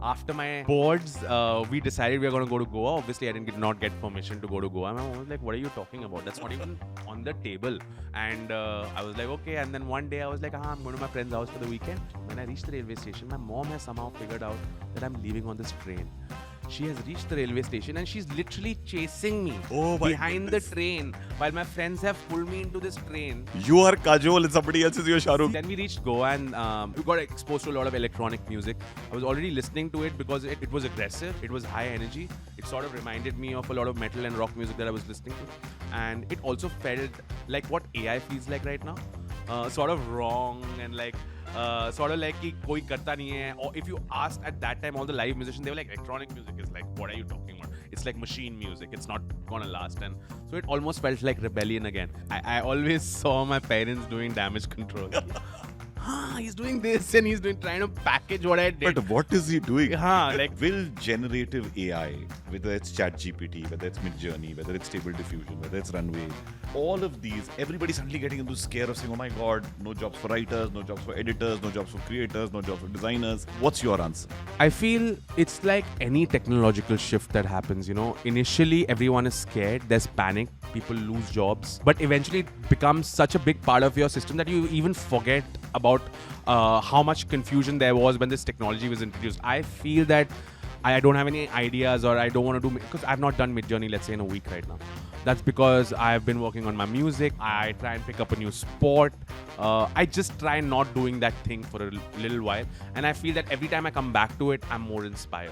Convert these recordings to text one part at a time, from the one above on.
after my boards, we decided we were going to go to Goa. Obviously, I did not get permission to go to Goa. My mom was like, "What are you talking about? That's not even on the table." And I was like, "Okay." And then one day I was like, I'm going to my friend's house for the weekend." When I reached the railway station, my mom has somehow figured out that I'm leaving on this train. She has reached the railway station and she's literally chasing me behind the train while my friends have pulled me into this train. You are Kajol and somebody else is your Shah Rukh. Then we reached Goa and we got exposed to a lot of electronic music. I was already listening to it because it was aggressive, it was high energy. It sort of reminded me of a lot of metal and rock music that I was listening to. And it also felt like what AI feels like right now. Sort of wrong and like sort of like कि कोई करता नहीं है. Or if you asked at that time all the live musicians, they were like, electronic music is like, what are you talking about? It's like machine music. It's not gonna last. And so it almost felt like rebellion again. I always saw my parents doing damage control. He's doing this and he's trying to package what I did. But what is he doing? Like, will generative AI, whether it's ChatGPT, whether it's Midjourney, whether it's Stable Diffusion, whether it's Runway, all of these, everybody's suddenly getting into scare of saying, oh my God, no jobs for writers, no jobs for editors, no jobs for creators, no jobs for designers. What's your answer? I feel it's like any technological shift that happens, Initially, everyone is scared. There's panic. People lose jobs. But eventually, it becomes such a big part of your system that you even forget about how much confusion there was when this technology was introduced. I feel that I don't have any ideas or I don't want to do... Because I've not done Midjourney, let's say, in a week right now. That's because I've been working on my music. I try and pick up a new sport. I just try not doing that thing for a little while. And I feel that every time I come back to it, I'm more inspired.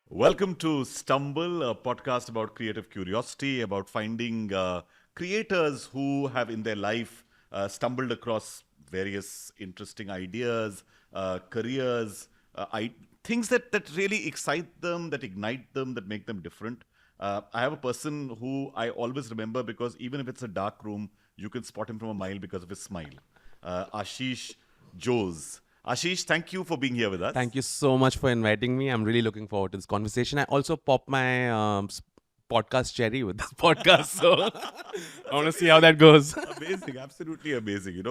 Welcome to Stumble, a podcast about creative curiosity, about finding creators who have in their life stumbled across various interesting ideas, careers, things that really excite them, that ignite them, that make them different. I have a person who I always remember because even if it's a dark room, you can spot him from a mile because of his smile. Ashish Jose. Ashish, thank you for being here with us. Thank you so much for inviting me. I'm really looking forward to this conversation. I also popped my podcast cherry with this podcast, so I want to see how that goes. Amazing, absolutely amazing.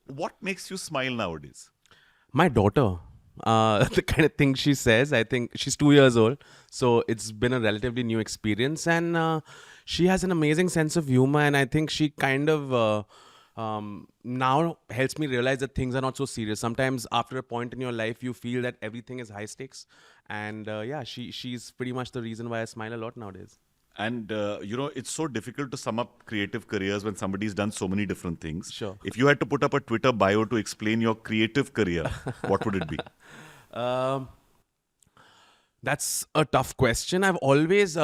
What makes you smile nowadays? My daughter, the kind of thing she says, I think she's 2 years old, so it's been a relatively new experience, and she has an amazing sense of humor, and I think she kind of now helps me realize that things are not so serious. Sometimes after a point in your life, you feel that everything is high stakes, and she's pretty much the reason why I smile a lot nowadays. And, it's so difficult to sum up creative careers when somebody's done so many different things. Sure. If you had to put up a Twitter bio to explain your creative career, what would it be? That's a tough question. I've always,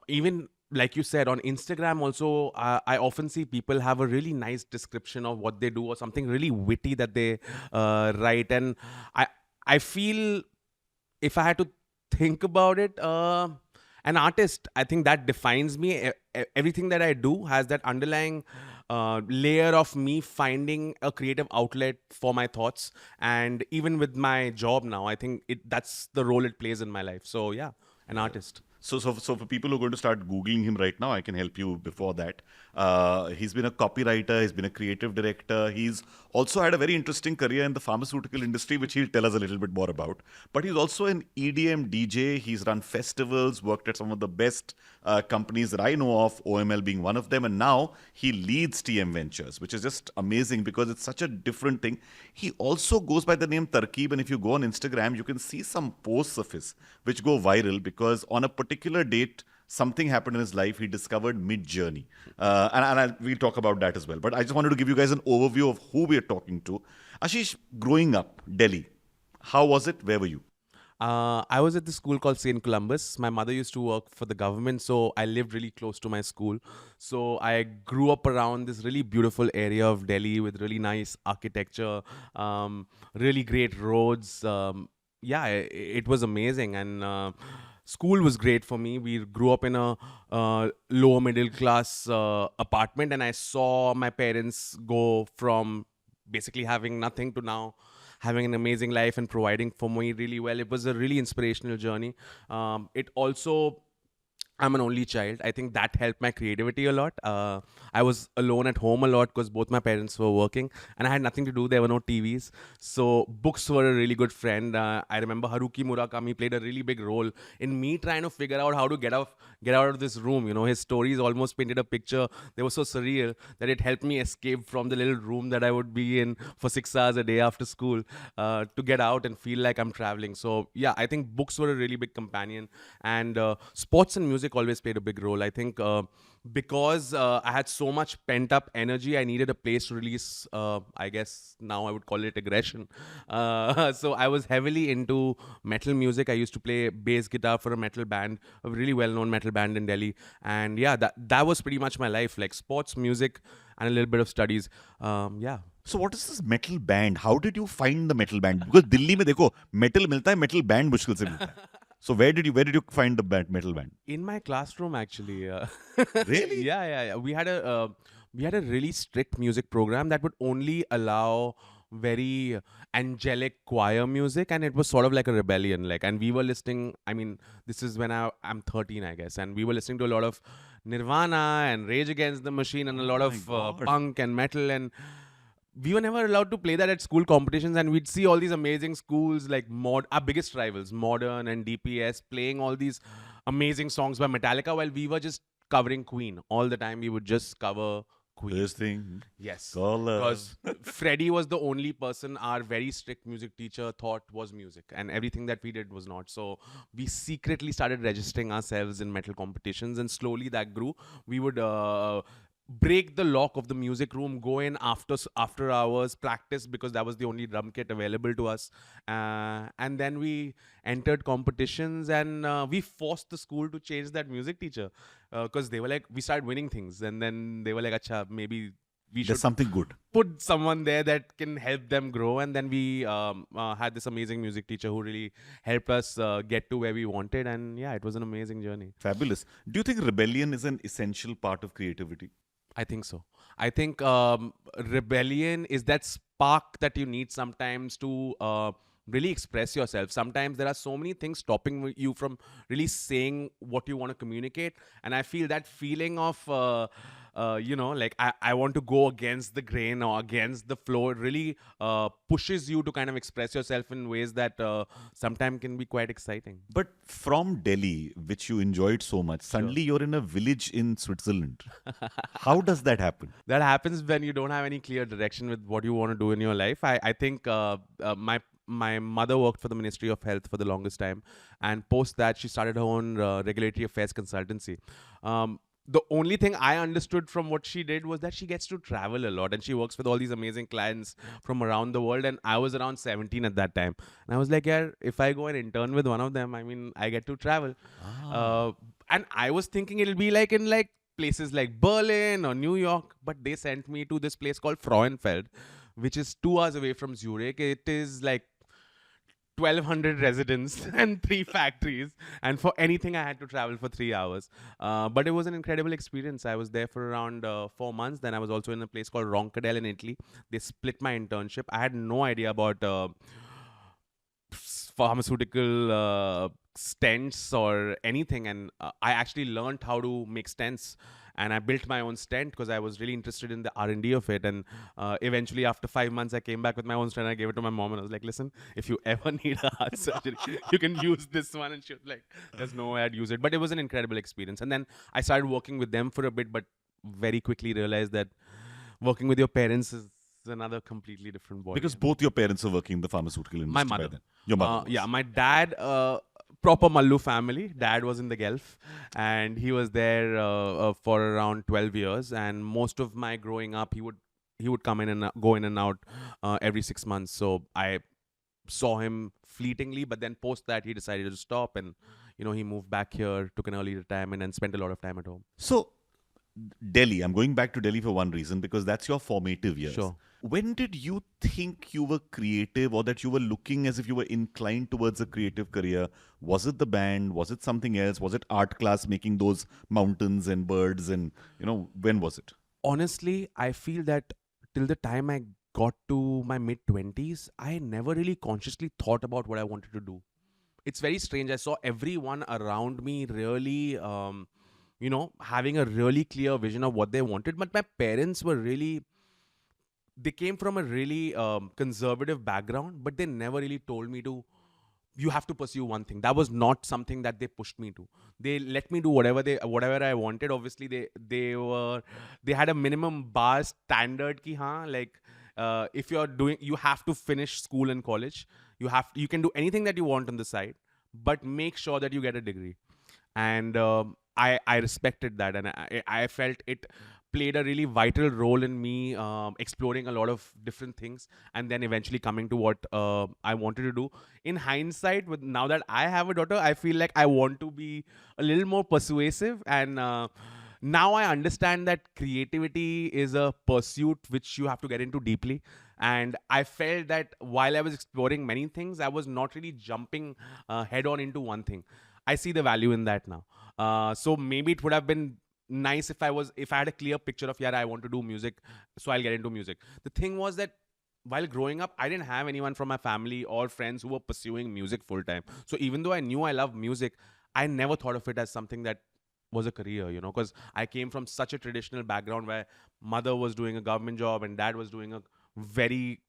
even like you said, on Instagram also, I often see people have a really nice description of what they do or something really witty that they write. And I feel if I had to think about it, an artist, I think that defines me. Everything that I do has that underlying layer of me finding a creative outlet for my thoughts. And even with my job now, I think that's the role it plays in my life. So yeah, an artist. So for people who are going to start Googling him right now, I can help you before that. He's been a copywriter, he's been a creative director. He's also had a very interesting career in the pharmaceutical industry, which he'll tell us a little bit more about. But he's also an EDM DJ. He's run festivals, worked at some of the best companies that I know of, OML being one of them. And now he leads TM Ventures, which is just amazing because it's such a different thing. He also goes by the name Tarqeeb. And if you go on Instagram, you can see some posts of his which go viral because on a particular date, something happened in his life. He discovered Midjourney. We'll talk about that as well. But I just wanted to give you guys an overview of who we're talking to. Ashish, growing up, Delhi, how was it? Where were you? I was at the school called St. Columbus. My mother used to work for the government, so I lived really close to my school. So I grew up around this really beautiful area of Delhi with really nice architecture, really great roads. It was amazing. And school was great for me. We grew up in a lower middle class apartment, and I saw my parents go from basically having nothing to now having an amazing life and providing for me really well. It was a really inspirational journey. It also, I'm an only child. I think that helped my creativity a lot. I was alone at home a lot because both my parents were working and I had nothing to do. There were no TVs. So books were a really good friend. I remember Haruki Murakami played a really big role in me trying to figure out how to get out of this room. You know, his stories almost painted a picture. They were so surreal that it helped me escape from the little room that I would be in for 6 hours a day after school to get out and feel like I'm traveling. So yeah, I think books were a really big companion, and sports and music always played a big role. I think because I had so much pent up energy, I needed a place to release. I guess now I would call it aggression. So I was heavily into metal music. I used to play bass guitar for a metal band, a really well known metal band in Delhi, and yeah, that was pretty much my life, like sports, music, and a little bit of studies. Yeah. So what is this metal band? How did you find the metal band? Because Delhi में देखो metal मिलता है, metal band मुश्किल से मिलता है. So where did you find the metal band? In my classroom, actually. Really? Yeah. We had a really strict music program that would only allow very angelic choir music, and it was sort of like a rebellion. Like, and we were listening. I mean, this is when I'm 13, I guess, and we were listening to a lot of Nirvana and Rage Against the Machine and a lot my of God. punk and metal, and we were never allowed to play that at school competitions, and we'd see all these amazing schools like our biggest rivals, Modern and DPS, playing all these amazing songs by Metallica while we were just covering Queen all the time. We would just cover Queen. This thing. Yes, Color. because Freddie was the only person our very strict music teacher thought was music, and everything that we did was not. So we secretly started registering ourselves in metal competitions, and slowly that grew. We would break the lock of the music room, go in after hours, practice because that was the only drum kit available to us, and then we entered competitions, and we forced the school to change that music teacher because they were like, we started winning things, and then they were like, acha, maybe we should There's something good. put someone there that can help them grow. And then we had this amazing music teacher who really helped us get to where we wanted, and yeah, it was an amazing journey. Fabulous. Do you think rebellion is an essential part of creativity? I think so. I think rebellion is that spark that you need sometimes to really express yourself. Sometimes there are so many things stopping you from really saying what you want to communicate. And I feel that feeling of, like I want to go against the grain or against the flow. It really pushes you to kind of express yourself in ways that sometimes can be quite exciting. But from Delhi, which you enjoyed so much, suddenly you're in a village in Switzerland. How does that happen? That happens when you don't have any clear direction with what you want to do in your life. I think my mother worked for the Ministry of Health for the longest time, and post that she started her own regulatory affairs consultancy. The only thing I understood from what she did was that she gets to travel a lot, and she works with all these amazing clients from around the world. And I was around 17 at that time, and I was like, yeah, if I go and intern with one of them, I mean, I get to travel. And I was thinking it'll be like in like places like Berlin or New York, but they sent me to this place called Frauenfeld, which is 2 hours away from Zurich. It is like 1,200 residents and 3 factories, and for anything I had to travel for 3 hours, but it was an incredible experience. I was there for around 4 months. Then I was also in a place called Roncadelle in Italy. They split my internship. I had no idea about pharmaceutical stents or anything, and I actually learned how to make stents, and I built my own stent because I was really interested in the R&D of it. And eventually after 5 months I came back with my own stent. I gave it to my mom and I was like, listen, if you ever need a heart surgery, you can use this one. And she was like, there's no way I'd use it. But it was an incredible experience. And then I started working with them for a bit, but very quickly realized that working with your parents is another completely different ball. Because both your parents are working in the pharmaceutical industry. My mother. By then. Your mother. Yeah, my dad, proper Mallu family. Dad was in the Gulf, and he was there for around 12 years. And most of my growing up, he would come in and go in and out every 6 months. So I saw him fleetingly, but then post that he decided to stop, and he moved back here, took an early retirement, and spent a lot of time at home. So, Delhi, I'm going back to Delhi for one reason, because that's your formative years. Sure. When did you think you were creative, or that you were looking as if you were inclined towards a creative career? Was it the band? Was it something else? Was it art class making those mountains and birds? And, when was it? Honestly, I feel that till the time I got to my mid-20s, I never really consciously thought about what I wanted to do. it's very strange. I saw everyone around me really, having a really clear vision of what they wanted. But my parents were really, they came from a really conservative background, but they never really told me to, you have to pursue one thing. That was not something that they pushed me to. They let me do whatever I wanted. Obviously, they had a minimum bar standard ki like if you're doing, you have to finish school and college. You can do anything that you want on the side, but make sure that you get a degree. And I respected that, and I felt it played a really vital role in me exploring a lot of different things, and then eventually coming to what I wanted to do. In hindsight, with now that I have a daughter, I feel like I want to be a little more persuasive, and now I understand that creativity is a pursuit which you have to get into deeply. And I felt that while I was exploring many things, I was not really jumping head on into one thing. I see the value in that now. So maybe it would have been nice if I had a clear picture of, yeah, I want to do music, so I'll get into music. The thing was that while growing up, I didn't have anyone from my family or friends who were pursuing music full time. So even though I knew I love music, I never thought of it as something that was a career, because I came from such a traditional background where mother was doing a government job and dad was doing a very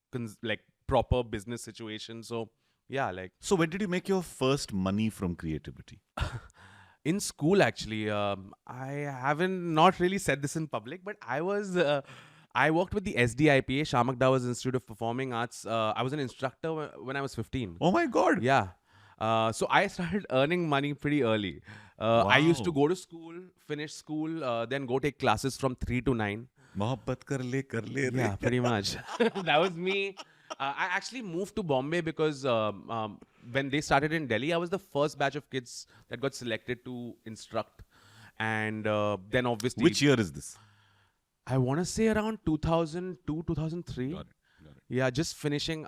like proper business situation. So yeah, like So when did you make your first money from creativity? in school, actually, I haven't not really said this in public, but I worked with the SDIPA, Shamak Dawes Institute of Performing Arts. I was an instructor when I was 15. Oh my God. Yeah. So I started earning money pretty early. I used to Wow. go to school, finish school, then go take classes from 3 to 9. मोहब्बत कर ले रे. Yeah, pretty much. That was me. I actually moved to Bombay because when they started in Delhi, I was the first batch of kids that got selected to instruct. And then obviously, Which year is this? I want to say around 2002, 2003. Got it. Got it. Yeah, just finishing.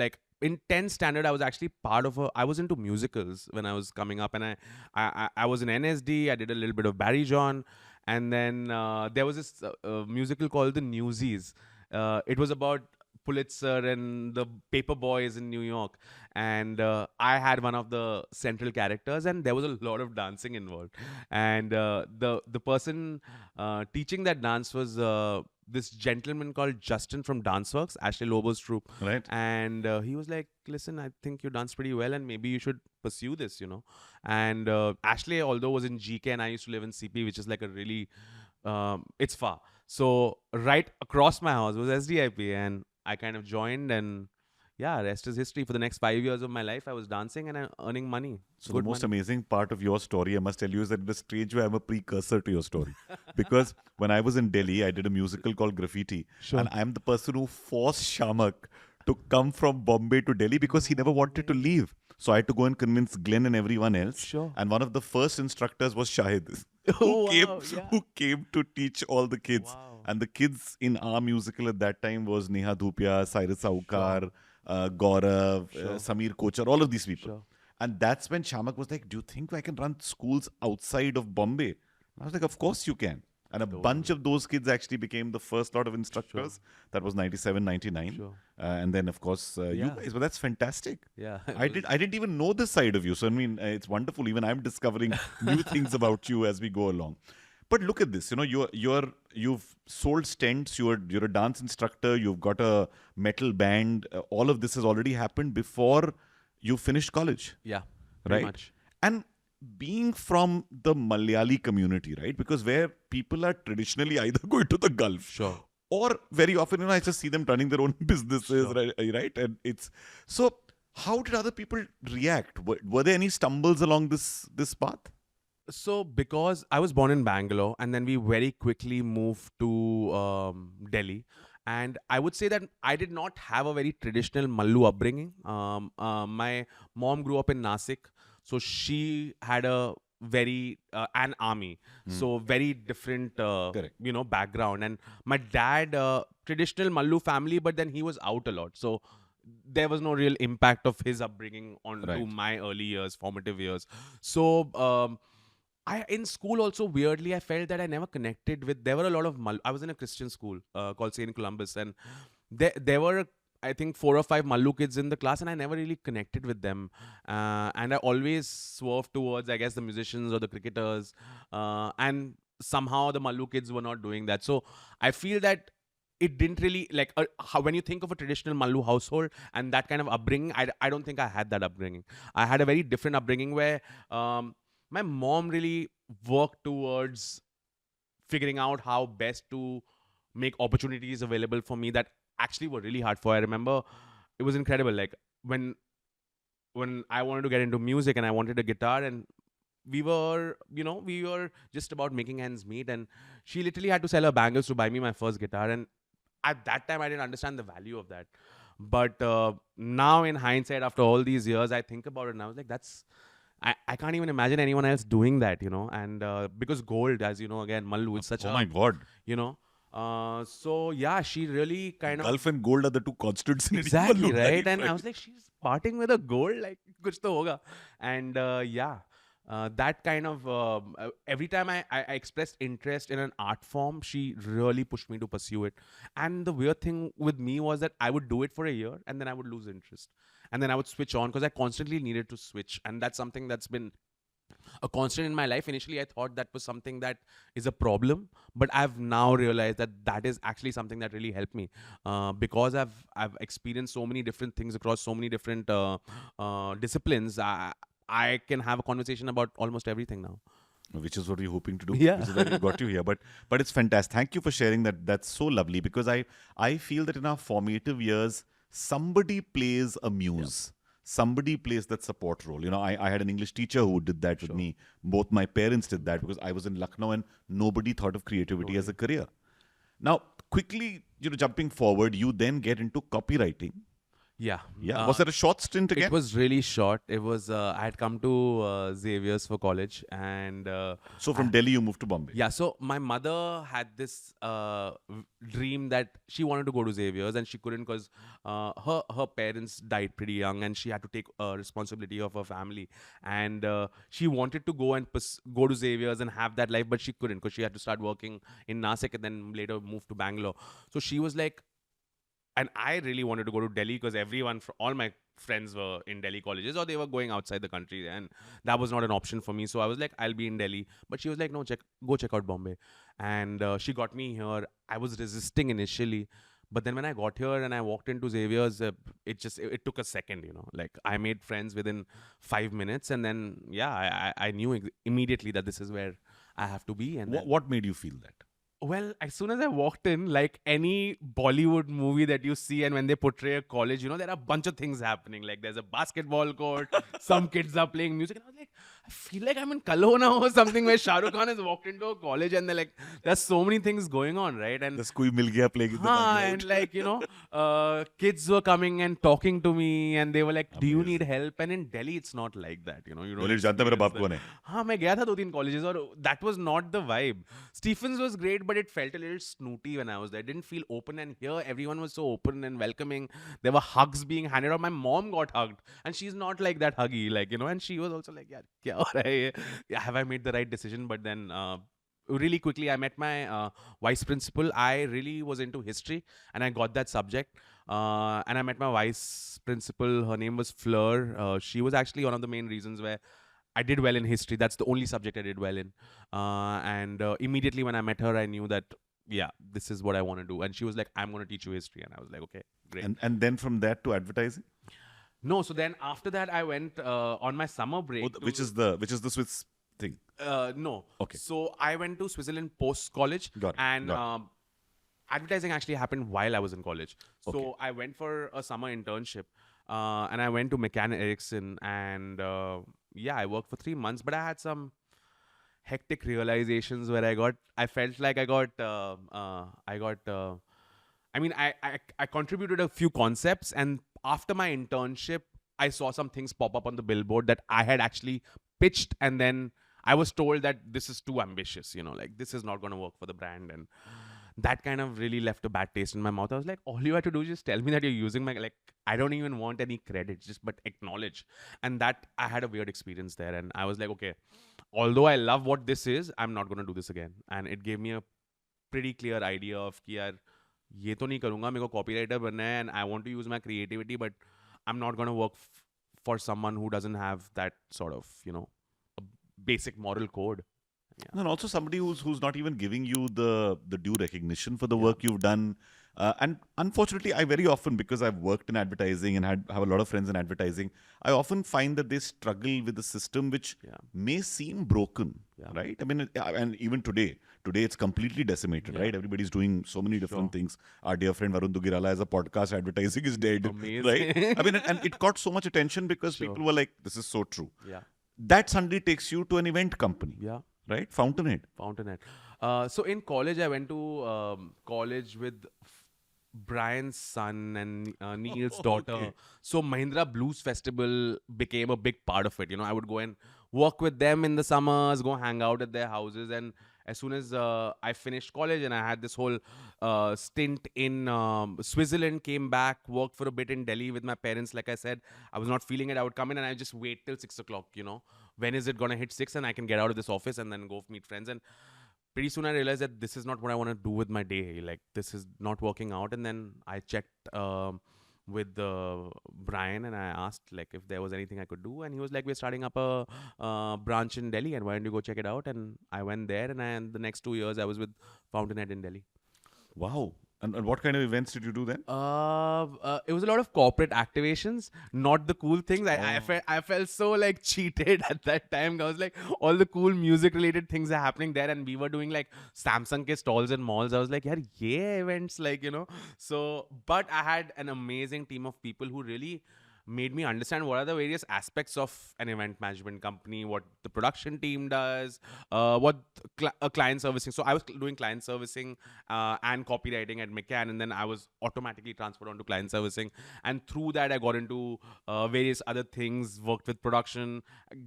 Like in 10th standard, I was actually part of I was into musicals when I was coming up, and I was in NSD. I did a little bit of Barry John, and then there was this musical called The Newsies. It was about Pulitzer and the paper boys in New York, and I had one of the central characters, and there was a lot of dancing involved. And the person teaching that dance was this gentleman called Justin from Danceworks, Ashley Lobo's troupe. Right. And he was like, listen, I think you dance pretty well, and maybe you should pursue this. And Ashley, although was in GK, and I used to live in CP, which is like a really it's far. So right across my house was SDIP, and I kind of joined, and yeah, rest is history. For the next 5 years of my life, I was dancing and earning money. So Good the most money. amazing part of your story, I must tell you, is that in a strange way, I'm a precursor to your story. Because when I was in Delhi, I did a musical called Graffiti. Sure. And I'm the person who forced Shamak to come from Bombay to Delhi because he never wanted to leave. So I had to go and convince Glenn and everyone else. Sure. And one of the first instructors was Shahid, Oh, wow, yeah. who came to teach all the kids. Wow. And the kids in our musical at that time was Neha Dhupia, Cyrus Saukar, Gaurav, Samir Kochar, all of these people. Sure. And that's when Shamak was like, do you think I can run schools outside of Bombay? And I was like, of course you can. And a bunch of those kids actually became the first lot of instructors. That was 97, 99. Sure. And then, of course, you Yeah. guys. But that's fantastic. Yeah. I didn't even know this side of you. So, I mean, it's wonderful. Even I'm discovering new things about you as we go along. But look at this. You've sold stents. You're a dance instructor. You've got a metal band. All of this has already happened before you finished college, Yeah. Pretty right? much. And being from the Malayali community, right? Because where people are traditionally either going to the Gulf, Sure. or very often, I just see them running their own businesses, right? And it's so. How did other people react? Were there any stumbles along this path? So, because I was born in Bangalore, and then we very quickly moved to Delhi, and I would say that I did not have a very traditional Mallu upbringing. My mom grew up in Nasik, so she had a very an army, so very different Correct. background. And my dad, traditional Mallu family, but then he was out a lot, so there was no real impact of his upbringing on to Right. my early years, formative years. So I in school also weirdly I felt that I never connected with. There were a lot of I was in a Christian school called Saint Columbus, and there were I think 4 or 5 Mallu kids in the class, and I never really connected with them. And I always swerved towards, I guess, the musicians or the cricketers. And somehow the Mallu kids were not doing that. So I feel that it didn't really like how, when you think of a traditional Mallu household and that kind of upbringing, I don't think I had that upbringing. I had a very different upbringing where my mom really worked towards figuring out how best to make opportunities available for me that actually were really hard for. I remember it was incredible. Like when I wanted to get into music and I wanted a guitar, and we were just about making ends meet, and she literally had to sell her bangles to buy me my first guitar. And at that time I didn't understand the value of that. But now in hindsight, after all these years, I think about it and I was like, I can't even imagine anyone else doing that, and because gold, as you know, again, Mallu is such Oh my God. you know so yeah, she really kind of, Gulf and gold are the two constants in it. exactly, Mallu, right? And I was like, she's parting with a gold, like kuch to hoga. And yeah, that kind of every time I expressed interest in an art form, she really pushed me to pursue it. And the weird thing with me was that I would do it for a year and then I would lose interest, and then I would switch on because I constantly needed to switch. And that's something that's been a constant in my life. Initially, I thought that was something that is a problem, but I've now realized that that is actually something that really helped me, because I've experienced so many different things across so many different disciplines. I can have a conversation about almost everything now. Which is what we're hoping to do. Yeah. Which is why we got you here. But it's fantastic. Thank you for sharing that. That's so lovely, because I feel that in our formative years, somebody plays a muse. Somebody plays that support role. I had an English teacher who did that with me. Both my parents did that because I was in Lucknow and nobody thought of creativity as a career. Now, quickly, jumping forward, you then get into copywriting. Yeah. Yeah. Was that a short stint again? It was really short. It was I had come to Xavier's for college, and So from Delhi, you moved to Bombay. yeah. So my mother had this dream that she wanted to go to Xavier's, and she couldn't because her parents died pretty young, and she had to take responsibility of her family. And she wanted to go and go to Xavier's and have that life, but she couldn't because she had to start working in Nasik and then later move to Bangalore. So she was like, and I really wanted to go to Delhi because all my friends were in Delhi colleges or they were going outside the country, and that was not an option for me. So I was like, I'll be in Delhi. But she was like, no, go check out Bombay. And she got me here. I was resisting initially. But then when I got here and I walked into Xavier's, it took a second, Like I made friends within 5 minutes. And then, yeah, I knew immediately that this is where I have to be. And What made you feel that? well, as soon as I walked in, like any Bollywood movie that you see, and when they portray a college, there are a bunch of things happening. Like there's a basketball court, some kids are playing music, and I was like, I feel like I'm in Kalona or something where Shah Rukh Khan has walked into a college, and they're like, there's so many things going on, right? And The Koi Mil Gaya playing in the background. and like kids were coming and talking to me, and they were like, "Do you need help?" And in Delhi, it's not like that, You don't Delhi जानता मेरा बाप experience कौन है? that. हाँ, मैं गया था 2-3 colleges, और that was not the vibe. Stephens was great, but it felt a little snooty when I was there. It didn't feel open, and here everyone was so open and welcoming. There were hugs being handed out. My mom got hugged, and she's not like that huggy, and she was also like, "Yeah, kya ho raha hai ye? Have I made the right decision?" But then. Really quickly, I met my vice principal. I really was into history and I got that subject. And I met my vice principal. Her name was Fleur. She was actually one of the main reasons where I did well in history. That's the only subject I did well in. And immediately when I met her, I knew that, yeah, this is what I want to do. And she was like, I'm going to teach you history. And I was like, okay, great. And then from that to advertising? No, so then after that, I went on my summer break. Which is the Swiss thing? No. Okay. So I went to Switzerland post-college. Got it, And got advertising actually happened while I was in college. So Okay. I went for a summer internship. And I went to McCann Erickson. And yeah, I worked for 3 months. But I had some hectic realizations where I felt like I contributed a few concepts, and after my internship, I saw some things pop up on the billboard that I had actually pitched, and then I was told that this is too ambitious, like this is not going to work for the brand, and that kind of really left a bad taste in my mouth. I was like, all you had to do is just tell me that you're using my, like, I don't even want any credit, but acknowledge. And that, I had a weird experience there, and I was like, okay, although I love what this is, I'm not going to do this again. And it gave me a pretty clear idea of, yaar, ये तो नहीं करूँगा, मेरे को copywriter बनना है and I want to use my creativity, but I'm not going to work for someone who doesn't have that sort of, a basic moral code. Yeah. And also somebody who's not even giving you the due recognition for the Yeah. work you've done. And unfortunately, I very often, because I've worked in advertising and have a lot of friends in advertising, I often find that they struggle with the system, which Yeah. may seem broken, Yeah. right? I mean, and even today it's completely decimated, Yeah. right? Everybody's doing so many different Sure. things. Our dear friend Varun Dugirala as a podcast advertising is dead, Amazing. right? I mean, and it got so much attention because Sure. people were like, "This is so true." Yeah. That suddenly takes you to an event company, Yeah. right? Fountainhead. Fountainhead. So in college, I went to college with Brian's son and Neil's daughter. Okay. So Mahindra Blues Festival became a big part of it. I would go and work with them in the summers, go hang out at their houses. And as soon as I finished college and I had this whole stint in Switzerland, came back, worked for a bit in Delhi with my parents. Like I said, I was not feeling it. I would come in and I just wait till 6 o'clock, When is it going to hit 6 and I can get out of this office and then go meet friends? And pretty soon I realized that this is not what I want to do with my day. Like, this is not working out. And then I checked with Brian and I asked like if there was anything I could do. And he was like, we're starting up a branch in Delhi and why don't you go check it out? And I went there and the next 2 years I was with Fountainhead in Delhi. Wow. And what kind of events did you do then? It was a lot of corporate activations, not the cool things. I felt so like cheated at that time. I was like, all the cool music related things are happening there, and we were doing like Samsung ke stalls in malls. I was like, yeah, events, So, but I had an amazing team of people who really made me understand what are the various aspects of an event management company, what the production team does, what client servicing. So I was doing client servicing and copywriting at McCann, and then I was automatically transferred onto client servicing. And through that, I got into various other things, worked with production,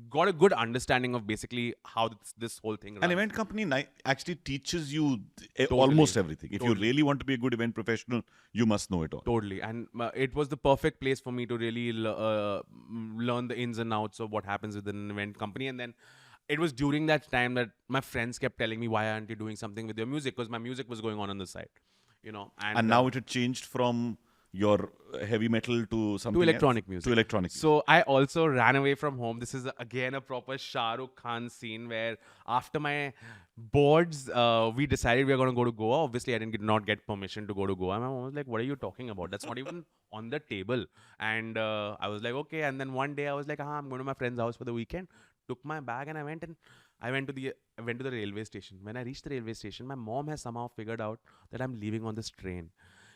got a good understanding of basically how this whole thing runs. An event company actually teaches you Totally. almost everything. If Totally. you really want to be a good event professional, you must know it all. Totally. And it was the perfect place for me to really learn the ins and outs of what happens with an event company. And then it was during that time that my friends kept telling me, why aren't you doing something with your music? Because my music was going on the side, And now it had changed from your heavy metal to something to electronic else, music. To electronic music. So I also ran away from home. This is again a proper Shah Rukh Khan scene where after my boards, we decided we are going to go to Goa. Obviously, I did not get permission to go to Goa. My mom was like, what are you talking about? That's not even on the table. And I was like, okay. And then one day I was like, I'm going to my friend's house for the weekend. Took my bag and I went to the railway station. When I reached the railway station, my mom has somehow figured out that I'm leaving on this train.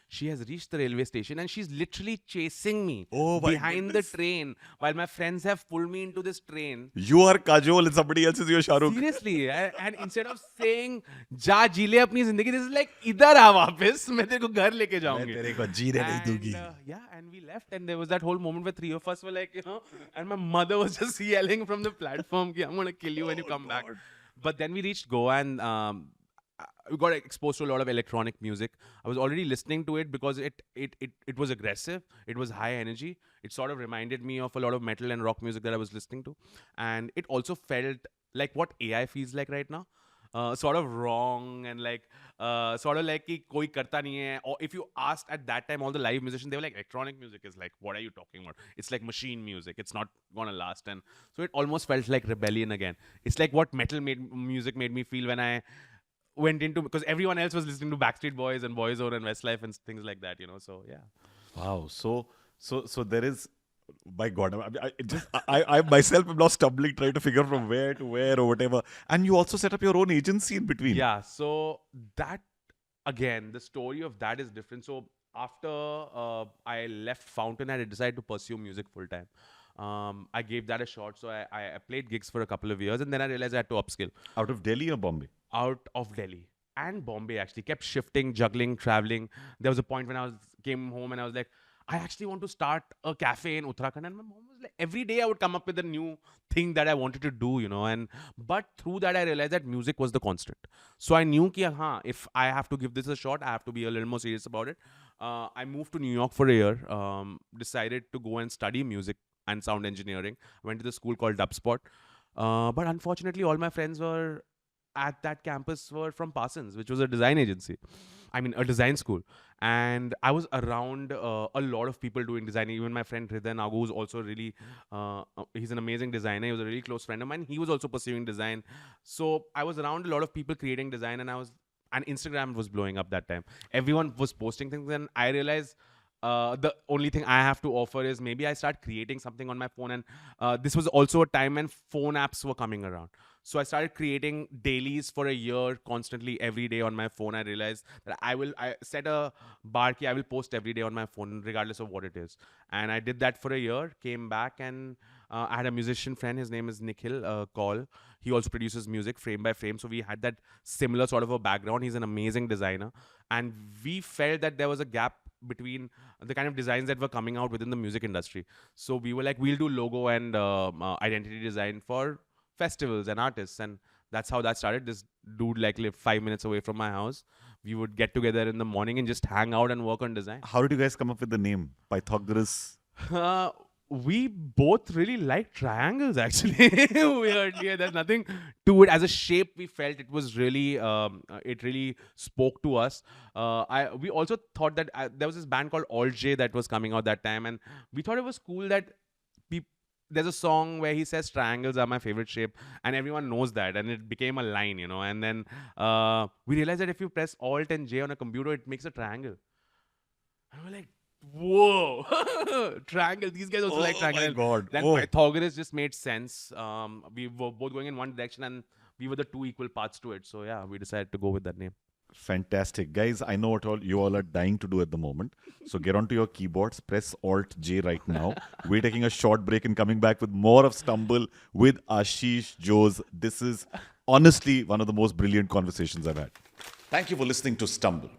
She has reached the railway station and she's literally chasing me behind the train while my friends have pulled me into this train. You are Kajol and somebody else is your Shah Rukh. Seriously. And instead of saying, Ja ji le apni zindagi, this is like, idhar aa wapas, main tere ko ghar leke jaungi. And we left and there was that whole moment where three of us were like, and my mother was just yelling from the platform, I'm going to kill you when you come back. But then we reached Goa and we got exposed to a lot of electronic music. I was already listening to it because it was aggressive. It was high energy. It sort of reminded me of a lot of metal and rock music that I was listening to. And it also felt like what AI feels like right now. Sort of wrong and like sort of like ki koi karta nahi hai. Or if you asked at that time all the live musicians, they were like, electronic music is like, what are you talking about? It's like machine music. It's not gonna last. And so it almost felt like rebellion again. It's like what metal music made me feel when I went into, because everyone else was listening to Backstreet Boys and Boyzone and Westlife and things like that, So yeah. Wow. So there is. My God, I myself am now stumbling trying to figure from where to where or whatever. And you also set up your own agency in between. Yeah. So that, again, the story of that is different. So after I left Fountainhead, I decided to pursue music full time. I gave that a shot. So I played gigs for a couple of years and then I realized I had to upskill. Out of Delhi or Bombay? Out of Delhi and Bombay, actually. Kept shifting, juggling, traveling. There was a point when I came home and I was like, I actually want to start a cafe in Uttarakhand. And my mom was like, every day I would come up with a new thing that I wanted to do, but through that I realized that music was the constant. So I knew that if I have to give this a shot, I have to be a little more serious about it. I moved to New York for a year, decided to go and study music and sound engineering. I went to the school called Dubspot. But unfortunately, all my friends were at that campus were from Parsons, which was a design agency. a design school. And I was around a lot of people doing design. Even my friend Hriday Nagu, who's also really, he's an amazing designer. He was a really close friend of mine. He was also pursuing design. So I was around a lot of people creating design, and Instagram was blowing up that time. Everyone was posting things, and I realized the only thing I have to offer is maybe I start creating something on my phone. And this was also a time when phone apps were coming around. So I started creating dailies for a year, constantly every day on my phone. I realized that I set a bar key, I will post every day on my phone, regardless of what it is. And I did that for a year, came back, and I had a musician friend. His name is Nikhil Kaul. He also produces music frame by frame. So we had that similar sort of a background. He's an amazing designer. And we felt that there was a gap between the kind of designs that were coming out within the music industry. So we were like, we'll do logo and identity design for festivals and artists. And that's how that started. This dude lived 5 minutes away from my house. We would get together in the morning and just hang out and work on design. How did you guys come up with the name Pythagoras? We both really like triangles, actually. Weirdly, there's nothing to it. As a shape, we felt it was really, it really spoke to us. We also thought that there was this band called Alt J that was coming out that time, and we thought it was cool that there's a song where he says triangles are my favorite shape, and everyone knows that, and it became a line, And then we realized that if you press Alt and J on a computer, it makes a triangle. And we're like, whoa, triangle. These guys also like triangle. Oh my God. Then Pythagoras just made sense. We were both going in one direction, and we were the two equal parts to it. So yeah, we decided to go with that name. Fantastic. Guys, I know what you all are dying to do at the moment. So get onto your keyboards, press Alt J right now. We're taking a short break and coming back with more of Stumble with Ashish Jose. This is honestly one of the most brilliant conversations I've had. Thank you for listening to Stumble.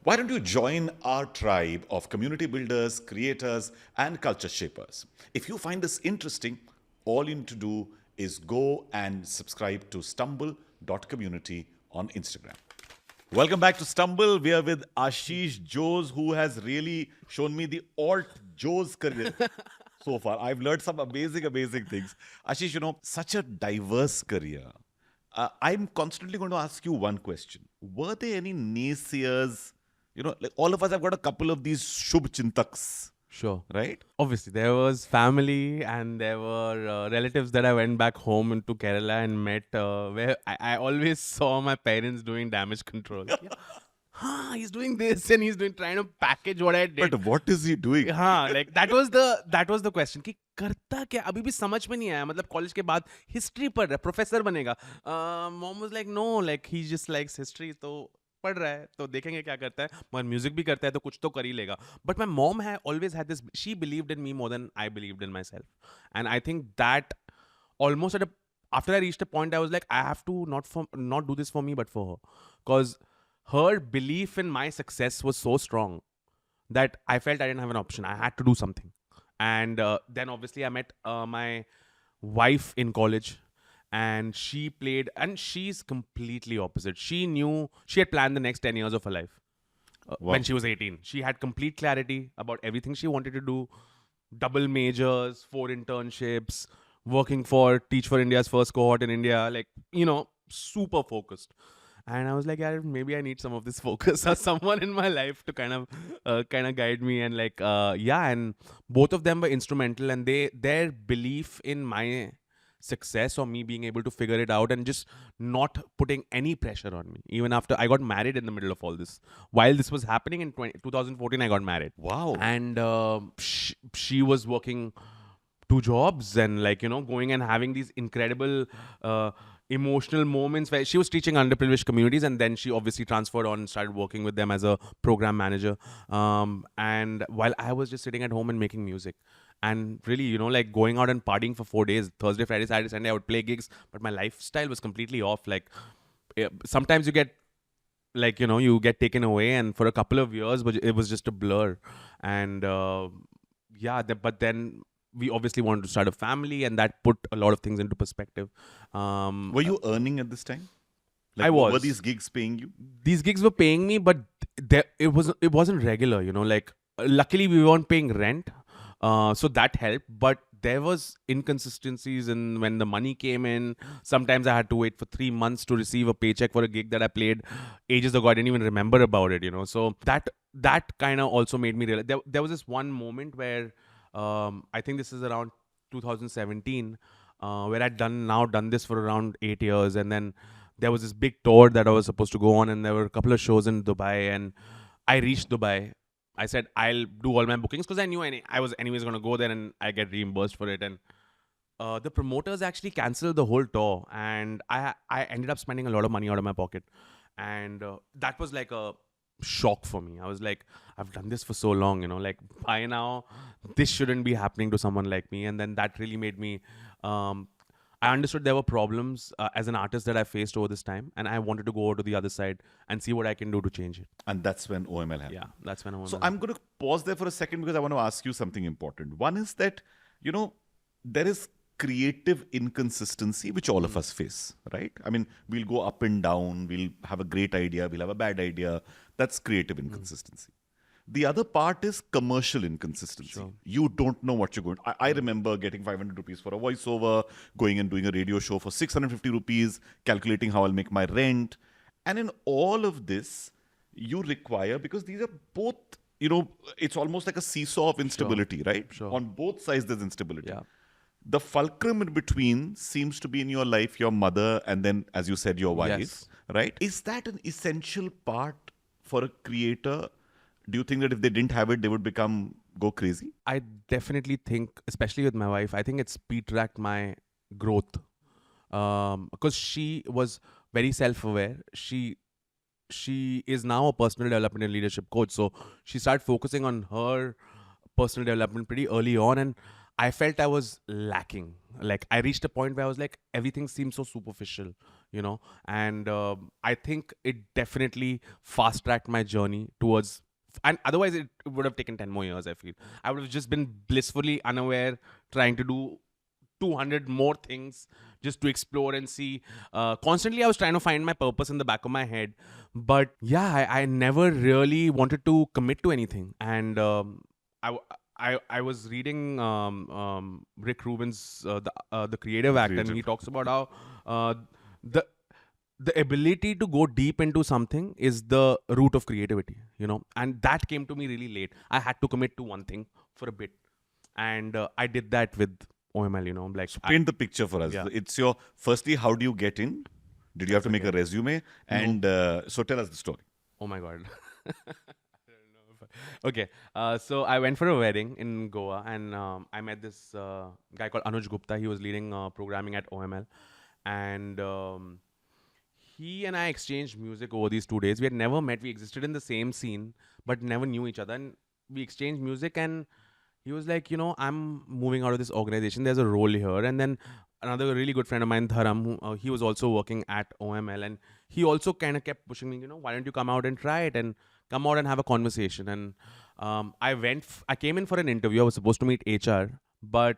Why don't you join our tribe of community builders, creators, and culture shapers? If you find this interesting, all you need to do is go and subscribe to stumble.community on Instagram. Welcome back to Stumble. We are with Ashish Jose, who has really shown me the Alt Jose career so far. I've learned some amazing things. Ashish, such a diverse career. I'm constantly going to ask you one question. Were there any naysayers? All of us have got a couple of these Shubh Chintaks. Sure. Right? Obviously, there was family and there were relatives that I went back home into Kerala and met where I always saw my parents doing damage control. He's doing this and he's trying to package what I did. But what is he doing? That was the question. कि करता क्या? अभी भी समझ में नहीं आया. मतलब college के बाद history पढ़ रहा है, professor बनेगा. Mom was like, no, he just likes history. तो पढ़ रहा है तो देखेंगे क्या करता है मगर म्यूजिक भी करता है तो कुछ तो कर ही लेगा but my mom had always had this she believed in me more than I believed in myself and I think that almost at after I reached a point I was like I have to not do this for me but for her because her belief in my success was so strong that I felt I didn't have an option. I had to do something. And then obviously I met my wife in college. And she played, and she's completely opposite. She had planned the next 10 years of her life when she was 18. She had complete clarity about everything she wanted to do. Double majors, 4 internships, working for Teach for India's first cohort in India. Super focused. And I was like, yeah, maybe I need some of this focus or someone in my life to kind of guide me. And and both of them were instrumental, and their belief in my success or me being able to figure it out and just not putting any pressure on me. Even after I got married in the middle of all this. While this was happening in 2014, I got married. Wow. And she was working 2 jobs and going and having these incredible emotional moments where she was teaching underprivileged communities, and then she obviously transferred on and started working with them as a program manager. And while I was just sitting at home and making music. And really, going out and partying for 4 days, Thursday, Friday, Saturday, Sunday, I would play gigs, but my lifestyle was completely off. Sometimes you get, you get taken away, and for a couple of years, but it was just a blur. And but then we obviously wanted to start a family, and that put a lot of things into perspective. Were you earning at this time? I was. Were these gigs paying you? These gigs were paying me, but it wasn't regular. Luckily we weren't paying rent. So that helped, but there was inconsistencies in when the money came in. Sometimes I had to wait for 3 months to receive a paycheck for a gig that I played ages ago. I didn't even remember about it, So that kind of also made me realize there was this one moment where I think this is around 2017, where I'd done this for around 8 years, and then there was this big tour that I was supposed to go on, and there were a couple of shows in Dubai, and I reached Dubai. I said I'll do all my bookings because I knew I was anyways going to go there and I get reimbursed for it. And the promoters actually canceled the whole tour, and I ended up spending a lot of money out of my pocket, and that was like a shock for me. I was like, I've done this for so long, like by now this shouldn't be happening to someone like me. And then that really made me. I understood there were problems as an artist that I faced over this time, and I wanted to go over to the other side and see what I can do to change it. And that's when OML happened. Yeah, that's when OML So I'm going to pause there for a second because I want to ask you something important. One is that, there is creative inconsistency, which all of us face, right? I mean, we'll go up and down. We'll have a great idea. We'll have a bad idea. That's creative inconsistency. The other part is commercial inconsistency. Sure. You don't know what you're going to. I remember getting 500 rupees for a voiceover, going and doing a radio show for 650 rupees, calculating how I'll make my rent. And in all of this, you require, because these are both, it's almost like a seesaw of instability, right? Sure. On both sides, there's instability. Yeah. The fulcrum in between seems to be in your life, your mother, and then, as you said, your wife, Yes. right? Is that an essential part for a creator? Do you think that if they didn't have it, they would go crazy? I definitely think, especially with my wife, I think it speed-tracked my growth. Because she was very self-aware. She is now a personal development and leadership coach. So she started focusing on her personal development pretty early on, and I felt I was lacking. Like I reached a point where I was like, everything seems so superficial, and I think it definitely fast-tracked my journey towards. And otherwise, it would have taken 10 more years, I feel. I would have just been blissfully unaware, trying to do 200 more things just to explore and see. Constantly, I was trying to find my purpose in the back of my head. But yeah, I never really wanted to commit to anything. And I was reading Rick Rubin's The Creative Act, and he talks about how the ability to go deep into something is the root of creativity, and that came to me really late. I had to commit to one thing for a bit, and I did that with OML, like. So paint the picture for us. Yeah. It's firstly, how do you get in? Did you have to make a resume? And so tell us the story. Oh my God. Okay, so I went for a wedding in Goa, and I met this guy called Anuj Gupta. He was leading programming at OML, and he and I exchanged music over these 2 days. We had never met. We existed in the same scene, but never knew each other. And we exchanged music, and he was like, I'm moving out of this organization. There's a role here. And then another really good friend of mine, Dharam, he was also working at OML, and he also kind of kept pushing me, why don't you come out and try it and come out and have a conversation. And I came in for an interview. I was supposed to meet HR, but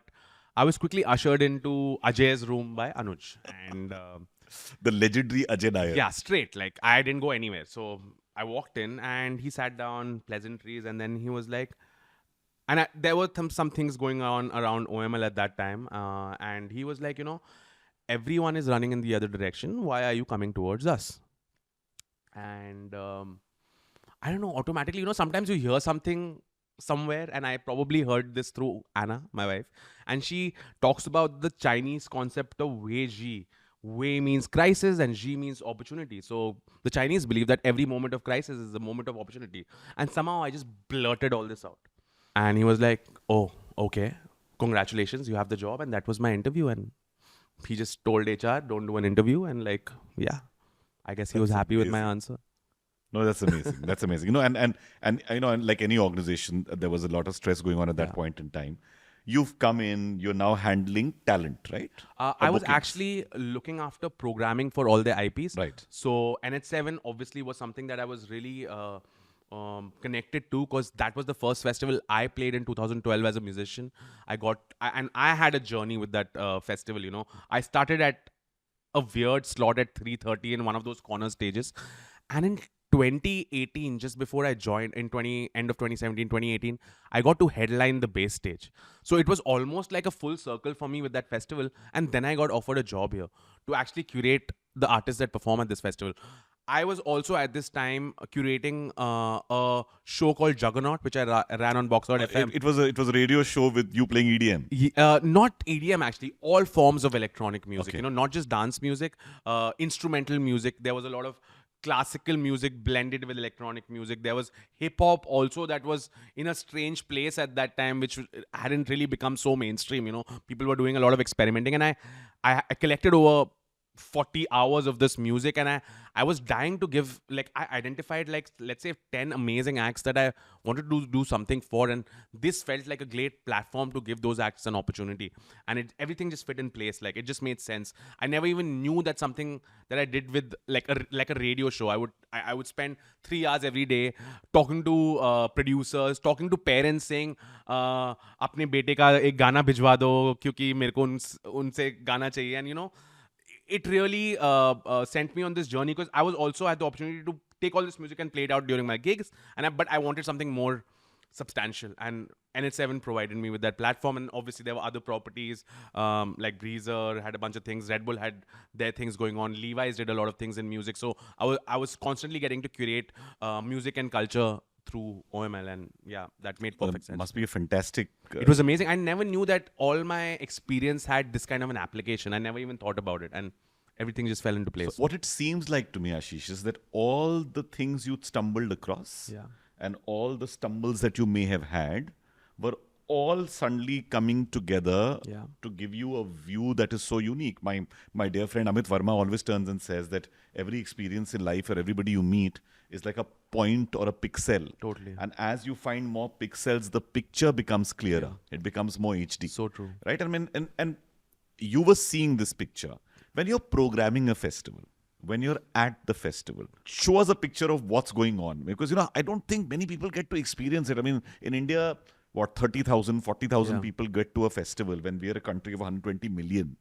I was quickly ushered into Ajay's room by Anuj. And the legendary Ajay Nair. yeah, straight. Like I didn't go anywhere. So I walked in, and he sat down, pleasantries, and then he was like, and there were some things going on around OML at that time. And he was like, everyone is running in the other direction. Why are you coming towards us? And I don't know, automatically, sometimes you hear something somewhere, and I probably heard this through Anna, my wife, and she talks about the Chinese concept of Wei Ji. Wei means crisis and Ji means opportunity. So the Chinese believe that every moment of crisis is a moment of opportunity. And somehow I just blurted all this out. And he was like, oh, okay, congratulations, you have the job. And that was my interview. And he just told HR, don't do an interview. And like, yeah, I guess he was happy with my answer. No, that's amazing. That's amazing. And like any organization, there was a lot of stress going on at that point in time. You've come in, you're now handling talent, right? I was actually looking after programming for all the IPs. Right. So NH7 obviously was something that I was really connected to, because that was the first festival I played in 2012 as a musician. I had a journey with that festival, I started at a weird slot at 3:30 in one of those corner stages. And in 2018, just before I joined in end of 2017, 2018, I got to headline the base stage. So it was almost like a full circle for me with that festival. And then I got offered a job here to actually curate the artists that perform at this festival. I was also at this time curating a show called Juggernaut, which I ran on Boxer FM. It was a radio show with you playing EDM. Not EDM actually, all forms of electronic music. Okay. You know, not just dance music, instrumental music. There was a lot of classical music blended with electronic music. There was hip hop also that was in a strange place at that time, which hadn't really become so mainstream. You know, people were doing a lot of experimenting, and I collected over 40 hours of this music, and I was dying to give, like, I identified, like, let's say 10 amazing acts that I wanted to do something for, and this felt like a great platform to give those acts an opportunity, and everything just fit in place. Like, it just made sense. I never even knew that something that I did with like a radio show, I would spend 3 hours every day talking to producers, talking to parents, saying अपने बेटे का एक गाना भिजवा दो क्योंकि मेरे को उनसे गाना चाहिए. And you know, it really sent me on this journey because I was also had the opportunity to take all this music and play it out during my gigs, but I wanted something more substantial, and NH7 provided me with that platform. And obviously there were other properties like Breezer had a bunch of things, Red Bull had their things going on, Levi's did a lot of things in music, so I was constantly getting to curate music and culture through OML, and yeah, that made perfect sense. Must be a fantastic. It was amazing. I never knew that all my experience had this kind of an application. I never even thought about it, and everything just fell into place. So what it seems like to me, Ashish, is that all the things you stumbled across and all the stumbles that you may have had were all suddenly coming together to give you a view that is so unique. My dear friend Amit Verma always turns and says that every experience in life or everybody you meet is like a point or a pixel. Totally. And as you find more pixels, the picture becomes clearer. It becomes more HD. So true. Right? I mean, and you were seeing this picture. When you're programming a festival, when you're at the festival, show us a picture of what's going on. Because, you know, I don't think many people get to experience it. I mean, in India, 30,000, 40,000 people get to a festival when we are a country of 120 million.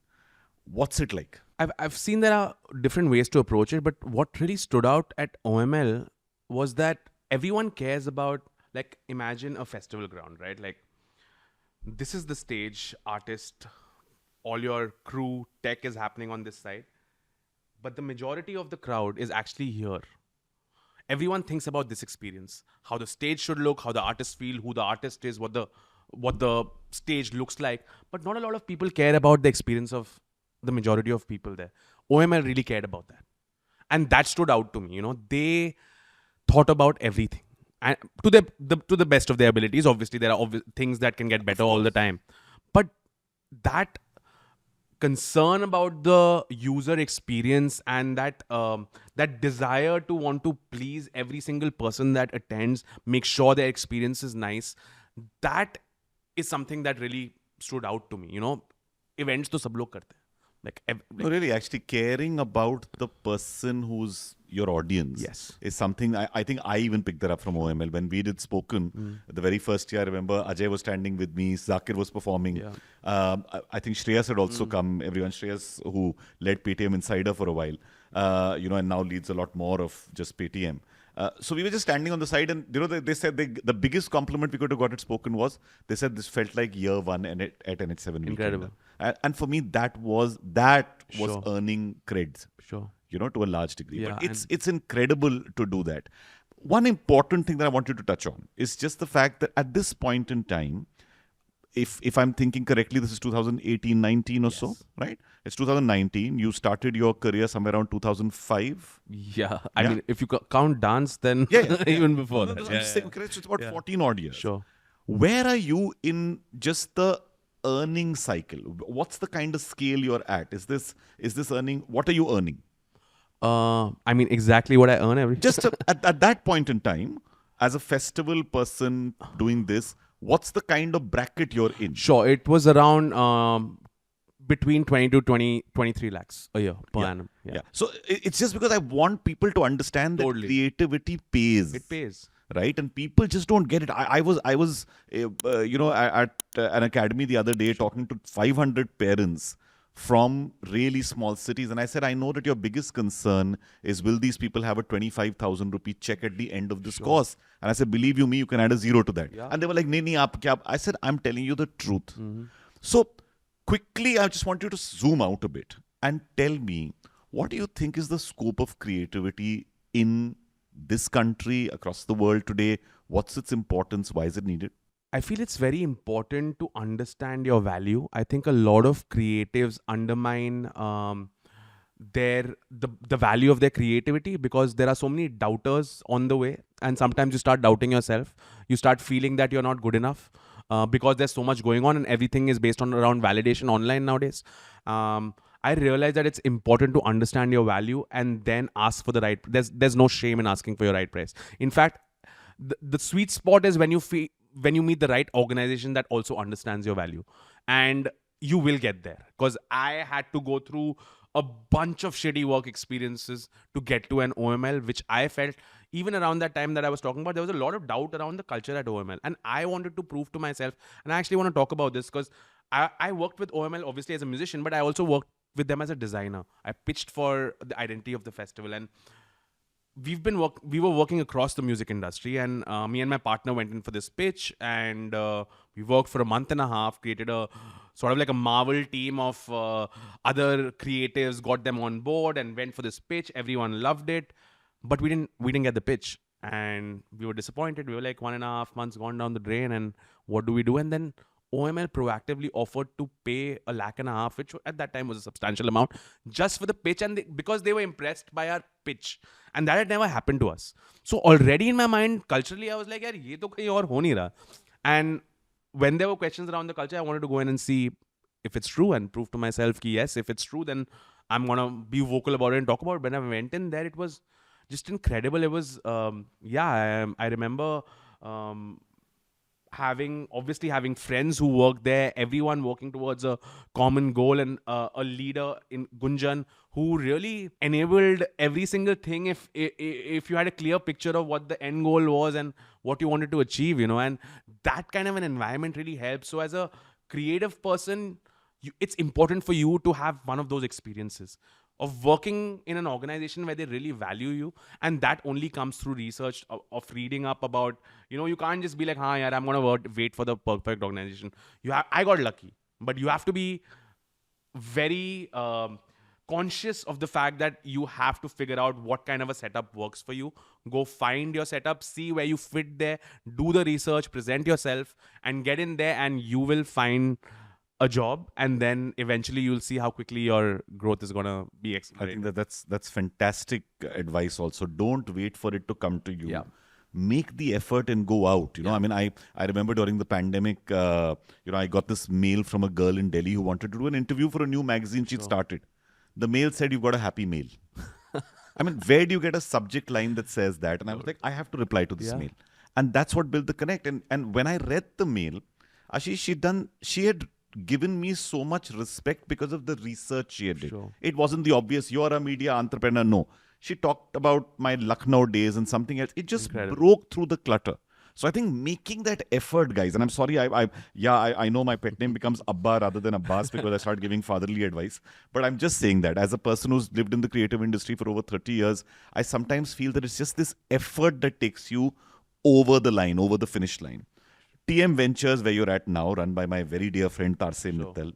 What's it like? I've seen there are different ways to approach it, but what really stood out at OML was that everyone cares about, like, imagine a festival ground, right? Like, this is the stage, artist, all your crew, tech is happening on this side. But the majority of the crowd is actually here. Everyone thinks about this experience, how the stage should look, how the artists feel, who the artist is, what the stage looks like. But not a lot of people care about the experience of the majority of people there. OML really cared about that. And that stood out to me. You know, they thought about everything. And to the best of their abilities. Obviously, there are things that can get better all the time. But that concern about the user experience and that desire to want to please every single person that attends, make sure their experience is nice, that is something that really stood out to me. You know, events to sab log karte hain. No, really, actually caring about the person who's your audience is something I think I even picked that up from OML. When we did Spoken, the very first year, I remember Ajay was standing with me, Zakir was performing. I think Shreyas had also come, everyone. Shreyas, who led Paytm Insider for a while, and now leads a lot more of just Paytm. So we were just standing on the side, and they said the biggest compliment we could have got at Spoken was, they said this felt like year one at NH7. Incredible. And for me, that was earning creds. Sure. You know, to a large degree. Yeah, but it's incredible to do that. One important thing that I want you to touch on is just the fact that at this point in time, if I'm thinking correctly, this is 2018, 19 or so, right? It's 2019. You started your career somewhere around 2005. Yeah. I mean, if you count dance, then even before that. It's about 14 odd years. Sure. Where are you in just the earning cycle? What's the kind of scale you're at? Is this earning? What are you earning? I mean, exactly what I earn every. Just at that point in time, as a festival person doing this, what's the kind of bracket you're in? Sure, it was around between 20 to 23 lakhs a year per annum. Yeah. So it's just because I want people to understand that creativity pays. It pays. Right, and people just don't get it. I was at an academy the other day talking to 500 parents from really small cities. And I said, I know that your biggest concern is, will these people have a 25,000 rupee check at the end of this course? And I said, believe you me, you can add a zero to that. Yeah. And they were like, nahi, nahi, aap kya? I said, I'm telling you the truth. So quickly, I just want you to zoom out a bit and tell me, what do you think is the scope of creativity in this country, across the world today? What's its importance? Why is it needed? I feel it's very important to understand your value. I think a lot of creatives undermine the value of their creativity because there are so many doubters on the way, and sometimes you start doubting yourself. You start feeling that you're not good enough because there's so much going on and everything is based on around validation online nowadays. I realize that it's important to understand your value and then ask for the right. There's no shame in asking for your right price. In fact, the sweet spot is when you meet the right organization that also understands your value, and you will get there. Because I had to go through a bunch of shitty work experiences to get to an OML, which I felt even around that time that I was talking about, there was a lot of doubt around the culture at OML, and I wanted to prove to myself. And I actually want to talk about this because I worked with OML obviously as a musician, but I also worked with them as a designer. I pitched for the identity of the festival, and we were working across the music industry, and me and my partner went in for this pitch, and we worked for a month and a half, created a sort of like a Marvel team of other creatives, got them on board and went for this pitch. Everyone loved it, but we didn't get the pitch, and we were disappointed. We were like 1.5 months gone down the drain, and what do we do? And then OML proactively offered to pay 1.5 lakh, which at that time was a substantial amount, just for the pitch, and because they were impressed by our pitch, and that had never happened to us. So already in my mind, culturally, I was like, "Yaar, ye to kahin aur ho nahi raha." And when there were questions around the culture, I wanted to go in and see if it's true and prove to myself that yes, if it's true, then I'm gonna be vocal about it and talk about it. When I went in there, it was just incredible. It was I remember. Having friends who work there, everyone working towards a common goal, and a leader in Gunjan who really enabled every single thing if you had a clear picture of what the end goal was and what you wanted to achieve, and that kind of an environment really helps. So as a creative person, it's important for you to have one of those experiences of working in an organization where they really value you, and that only comes through research of reading up about, you can't just be like, yaar, I'm gonna wait for the perfect organization. I got lucky, but you have to be very conscious of the fact that you have to figure out what kind of a setup works for you. Go find your setup, see where you fit there, do the research, present yourself, and get in there, and you will find a job, and then eventually you'll see how quickly your growth is going to be accelerated. I think that's fantastic advice also. Don't wait for it to come to you. Yeah. Make the effort and go out. I mean, I remember during the pandemic, I got this mail from a girl in Delhi who wanted to do an interview for a new magazine she'd started. The mail said, "You've got a happy mail." I mean, where do you get a subject line that says that? And I was like, I have to reply to this mail. And that's what built the connect. And when I read the mail, Ashish, she had given me so much respect because of the research she had did. Sure. It wasn't the obvious, you're a media entrepreneur. No. She talked about my Lucknow days and something else. It just broke through the clutter. So I think making that effort, guys, and I'm sorry, I know my pet name becomes Abba rather than Abbas because I started giving fatherly advice. But I'm just saying that as a person who's lived in the creative industry for over 30 years, I sometimes feel that it's just this effort that takes you over the line, over the finish line. TM Ventures, where you're at now, run by my very dear friend Tarqeeb Mittal,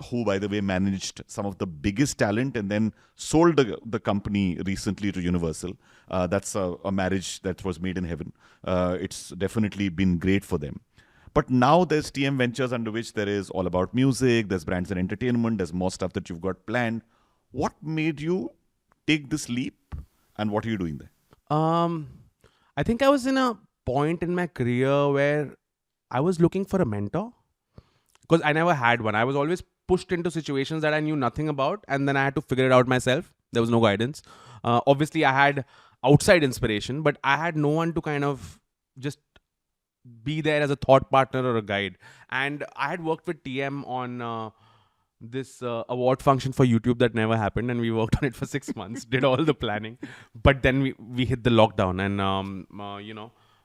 who, by the way, managed some of the biggest talent and then sold the company recently to Universal. That's a marriage that was made in heaven. It's definitely been great for them. But now there's TM Ventures, under which there is all about music, there's brands and entertainment, there's more stuff that you've got planned. What made you take this leap, and what are you doing there? I think I was in a point in my career where I was looking for a mentor, because I never had one. I was always pushed into situations that I knew nothing about, and then I had to figure it out myself. There was no guidance. Obviously, I had outside inspiration, but I had no one to kind of just be there as a thought partner or a guide. And I had worked with TM on this award function for YouTube that never happened, and we worked on it for 6 months, did all the planning, but then we hit the lockdown, and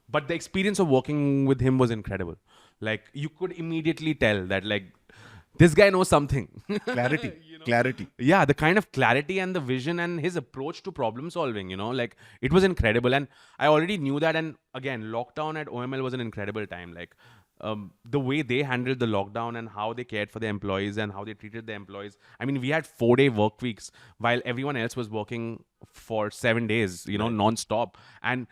but the experience of working with him was incredible. Like, you could immediately tell that, like, this guy knows something. Clarity. Clarity. Yeah, the kind of clarity and the vision and his approach to problem solving, like it was incredible. And I already knew that. And again, lockdown at OML was an incredible time. Like the way they handled the lockdown and how they cared for their employees and how they treated their employees. I mean, we had 4-day work weeks while everyone else was working for 7 days, non-stop. And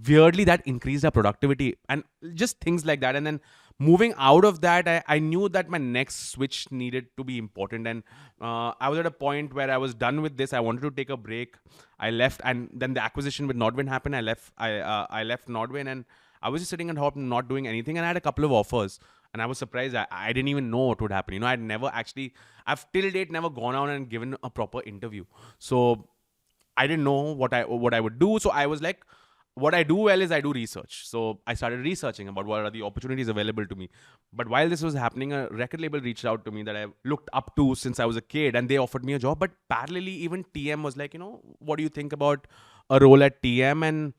weirdly, that increased our productivity and just things like that. And then moving out of that, I knew that my next switch needed to be important. And I was at a point where I was done with this. I wanted to take a break. I left, and then the acquisition with Nodwin happened. I left Nodwin, and I was just sitting at home not doing anything. And I had a couple of offers, and I was surprised. I didn't even know what would happen. I've till date never gone out and given a proper interview. So I didn't know what I would do. So I was like, what I do well is I do research. So I started researching about what are the opportunities available to me. But while this was happening, a record label reached out to me that I looked up to since I was a kid, and they offered me a job. But parallelly, even TM was like, what do you think about a role at TM? And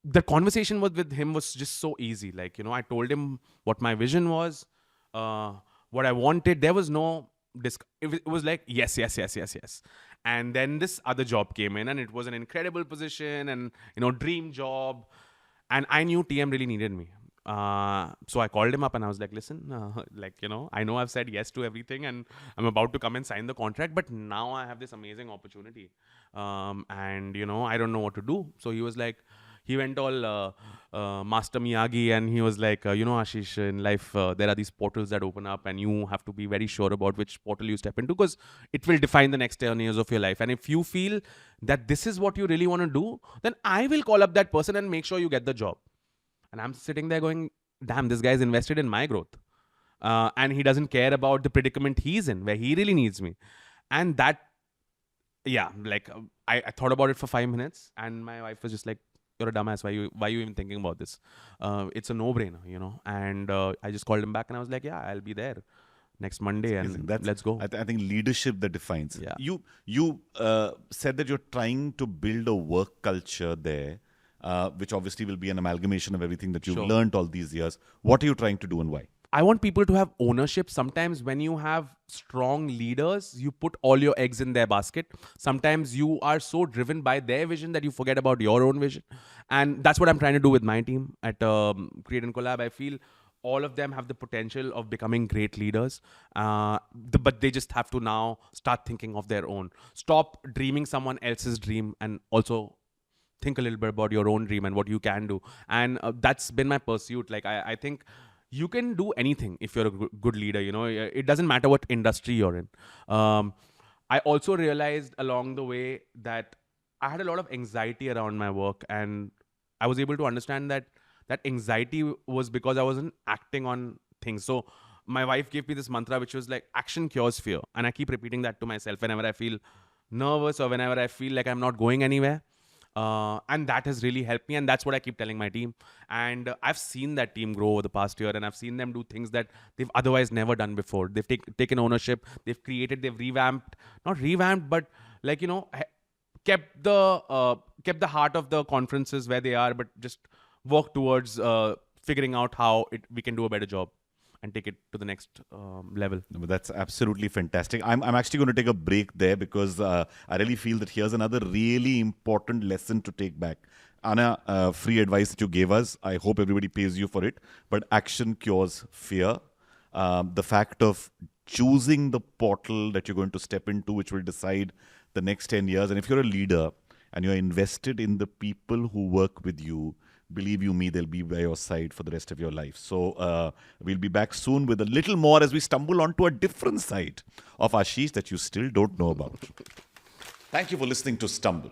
the conversation with him was just so easy. Like, I told him what my vision was, what I wanted. There was no it was like, yes. And then this other job came in, and it was an incredible position and, dream job. And I knew TM really needed me. So I called him up and I was like, listen, I know I've said yes to everything and I'm about to come and sign the contract, but now I have this amazing opportunity. And, I don't know what to do. So he was like, he went all Master Miyagi, and he was like, Ashish, in life, there are these portals that open up, and you have to be very sure about which portal you step into, because it will define the next 10 years of your life. And if you feel that this is what you really want to do, then I will call up that person and make sure you get the job. And I'm sitting there going, damn, this guy's invested in my growth. And he doesn't care about the predicament he's in, where he really needs me. And that, I thought about it for 5 minutes, and my wife was just like, you're a dumbass. Why are you even thinking about this? It's a no-brainer, And I just called him back and I was like, yeah, I'll be there next Monday and let's go. I think leadership that defines. Yeah. You said that you're trying to build a work culture there, which obviously will be an amalgamation of everything that you've learned all these years. What are you trying to do and why? I want people to have ownership. Sometimes when you have strong leaders, you put all your eggs in their basket. Sometimes you are so driven by their vision that you forget about your own vision. And that's what I'm trying to do with my team at Create and Collab. I feel all of them have the potential of becoming great leaders. But they just have to now start thinking of their own. Stop dreaming someone else's dream and also think a little bit about your own dream and what you can do. And that's been my pursuit. Like, I think you can do anything if you're a good leader. It doesn't matter what industry you're in. I also realized along the way that I had a lot of anxiety around my work, and I was able to understand that anxiety was because I wasn't acting on things. So my wife gave me this mantra, which was like, action cures fear. And I keep repeating that to myself whenever I feel nervous or whenever I feel like I'm not going anywhere. And that has really helped me, and that's what I keep telling my team. And I've seen that team grow over the past year, and I've seen them do things that they've otherwise never done before. They've taken ownership, they've revamped, not revamped, but kept the heart of the conferences where they are, but just work towards figuring out how we can do a better job and take it to the next level. No, that's absolutely fantastic. I'm actually going to take a break there because I really feel that here's another really important lesson to take back. Anna, free advice that you gave us. I hope everybody pays you for it. But action cures fear. The fact of choosing the portal that you're going to step into, which will decide the next 10 years. And if you're a leader and you're invested in the people who work with you, believe you me, they'll be by your side for the rest of your life. So we'll be back soon with a little more as we stumble onto a different side of Ashish that you still don't know about. Thank you for listening to Stumble.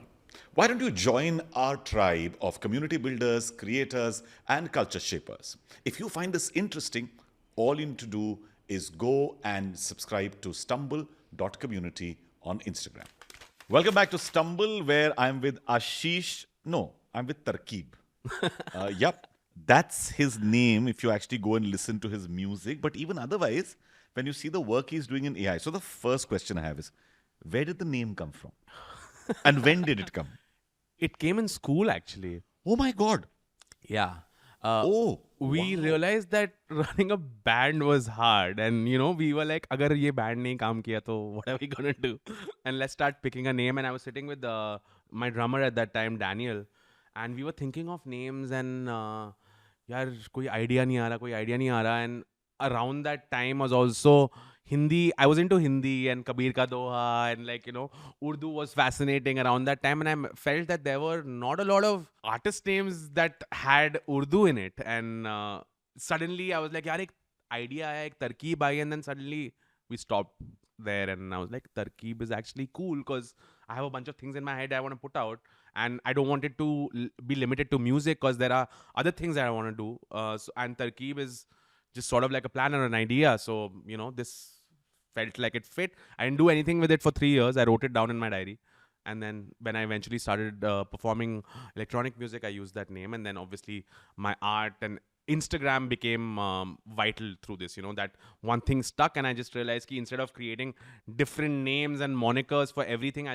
Why don't you join our tribe of community builders, creators, and culture shapers? If you find this interesting, all you need to do is go and subscribe to stumble.community on Instagram. Welcome back to Stumble, where I'm with Ashish. No, I'm with Tarqeeb. Yep, that's his name if you actually go and listen to his music. But even otherwise, when you see the work he's doing in AI. So the first question I have is, where did the name come from? And when did it come? It came in school, actually. Oh my God. Yeah. Oh, we wow. realized that running a band was hard, and we were like, agar ye band nahi kaam kiya to what are we gonna do? And let's start picking a name. And I was sitting with my drummer at that time, Daniel, and we were thinking of names, and यार कोई idea नहीं आ रहा, कोई idea नहीं आ रहा. And around that time was also Hindi. I was into Hindi and Kabir Ka Doha, and Urdu was fascinating around that time, and felt that there were not a lot of artist names that had Urdu in it. And suddenly I was like, yaar, ek idea aaya, ek Tarqeeb aayi, and then suddenly we stopped there, and I was like, Tarqeeb is actually cool because I have a bunch of things in my head I want to put out, and I don't want it to be limited to music because there are other things that I want to do. And Tarqeeb is just sort of like a plan or an idea. So, this felt like it fit. I didn't do anything with it for 3 years. I wrote it down in my diary. And then when I eventually started performing electronic music, I used that name. And then obviously my art and Instagram became vital through this. That one thing stuck, and I just realized that instead of creating different names and monikers for everything,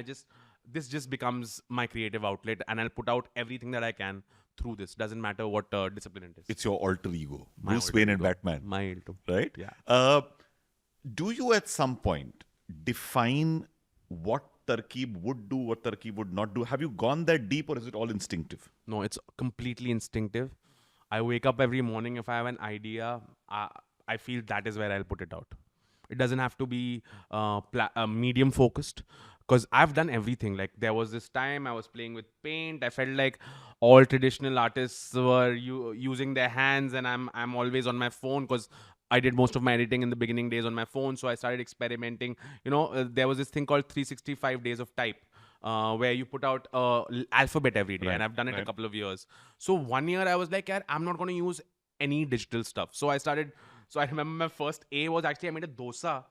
this just becomes my creative outlet, and I'll put out everything that I can through this. Doesn't matter what discipline it is. It's your alter ego. My Bruce alter Wayne and ego. Batman. My alter. Right? Yeah. Do you at some point define what Tarqeeb would do, what Tarqeeb would not do? Have you gone that deep, or is it all instinctive? No, it's completely instinctive. I wake up every morning. If I have an idea, I feel that is where I'll put it out. It doesn't have to be medium focused, because I've done everything. Like, there was this time I was playing with paint. I felt like all traditional artists were using their hands, and I'm always on my phone because I did most of my editing in the beginning days on my phone. So I started experimenting. There was this thing called 365 days of type. Where you put out alphabet every day, Right, and I've done it a right. couple of years. So 1 year I was like, "Yaar, I'm not going to use any digital stuff." So I started. So I remember my first A was actually I made a dosa,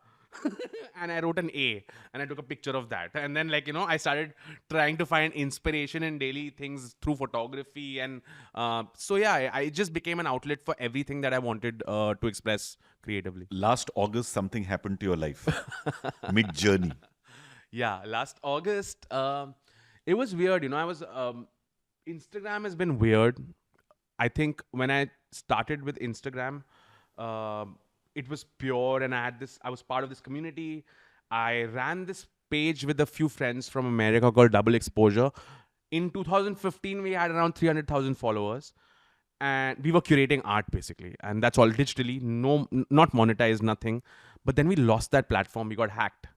and I wrote an A, and I took a picture of that. And then I started trying to find inspiration in daily things through photography, and so yeah, I just became an outlet for everything that I wanted to express creatively. Last August, something happened to your life. Mid-journey. Yeah, last August, it was weird. I was Instagram has been weird. I think when I started with Instagram, it was pure, and I was part of this community. I ran this page with a few friends from America called Double Exposure. In 2015, we had around 300,000 followers, and we were curating art basically, and that's all digitally, not monetized, nothing. But then we lost that platform. We got hacked,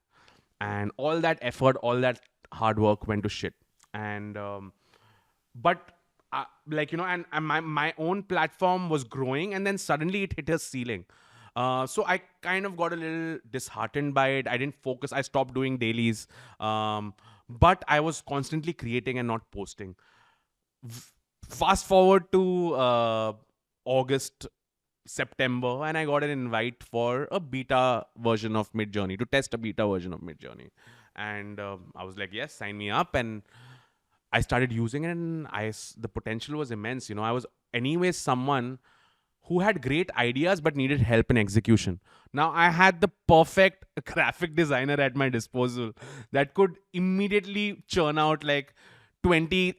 and all that effort, all that hard work went to shit. And but and my own platform was growing, and then suddenly it hit a ceiling. So I kind of got a little disheartened by it. I didn't focus. I stopped doing dailies, but I was constantly creating and not posting. Fast forward to August, September, and I got an invite for a beta version of Midjourney, to test a beta version of Midjourney. And I was like, yes, sign me up. And I started using it, and the potential was immense. I was anyways someone who had great ideas but needed help in execution. Now I had the perfect graphic designer at my disposal that could immediately churn out like 20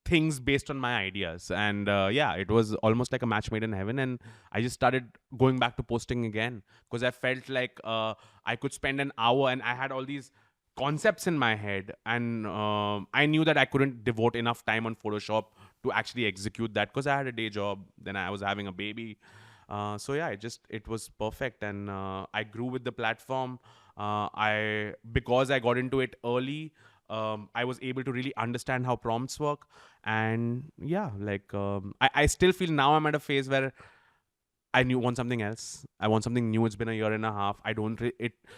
things based on my ideas. And yeah, it was almost like a match made in heaven. And I just started going back to posting again because I felt like I could spend an hour, and I had all these concepts in my head, and I knew that I couldn't devote enough time on Photoshop to actually execute that because I had a day job, then I was having a baby. So yeah, it was perfect, and I grew with the platform. Because I got into it early, I was able to really understand how prompts work. And yeah, I still feel now I'm at a phase where I want something else. I want something new. It's been a year and a half. I don't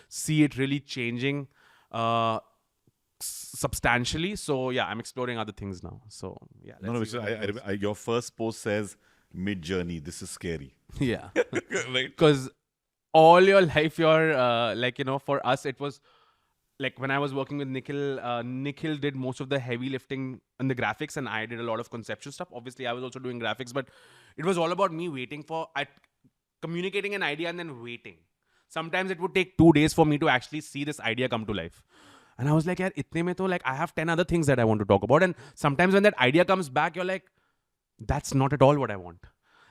see it really changing substantially. So yeah, I'm exploring other things now. So yeah. No, your first post says mid-journey. This is scary. Yeah. Right. Because all your life, you're for us, it was like when I was working with Nikhil, Nikhil did most of the heavy lifting in the graphics, and I did a lot of conceptual stuff. Obviously, I was also doing graphics, but it was all about me communicating an idea and then waiting. Sometimes it would take 2 days for me to actually see this idea come to life. And I was like, yaar, itne mein to, I have 10 other things that I want to talk about. And sometimes when that idea comes back, you're like, that's not at all what I want.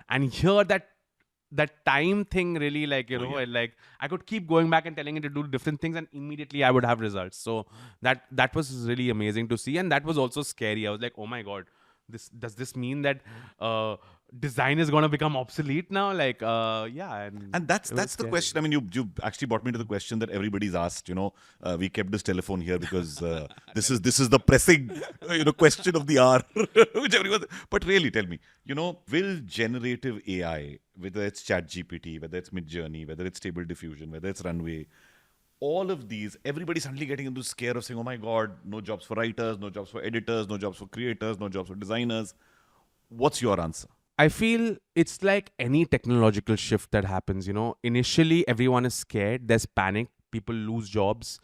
And here that time thing really, like, you know, yeah. and like I could keep going back and telling it to do different things, and immediately I would have results. So that was really amazing to see, and that was also scary. I was like, oh my god, does this mean that design is gonna become obsolete now? Like, yeah, and And that's it was that's the scary. question. I mean, you actually brought me to the question that everybody's asked. We kept this telephone here because this is the pressing question of the hour, which everyone. But really, tell me, will generative AI, whether it's ChatGPT, whether it's Midjourney, whether it's Stable Diffusion, whether it's Runway, all of these, everybody's suddenly getting into the scare of saying, "Oh my God, no jobs for writers, no jobs for editors, no jobs for creators, no jobs for designers." What's your answer? I feel it's like any technological shift that happens, Initially, everyone is scared, there's panic, people lose jobs,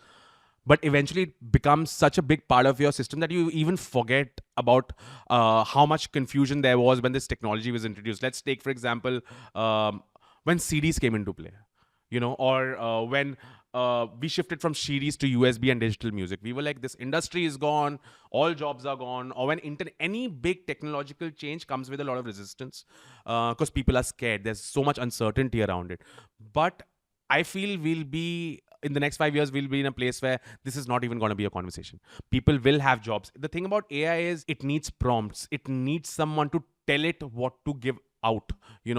but eventually it becomes such a big part of your system that you even forget about how much confusion there was when this technology was introduced. Let's take, for example, when CDs came into play, or when we shifted from CDs to USB and digital music. We were like, this industry is gone, all jobs are gone. Or when any big technological change comes with a lot of resistance, because people are scared. There's so much uncertainty around it. But I feel we'll be in the next 5 years, we'll be in a place where this is not even going to be a conversation. People will have jobs. The thing about AI is it needs prompts. It needs someone to tell it what to give out,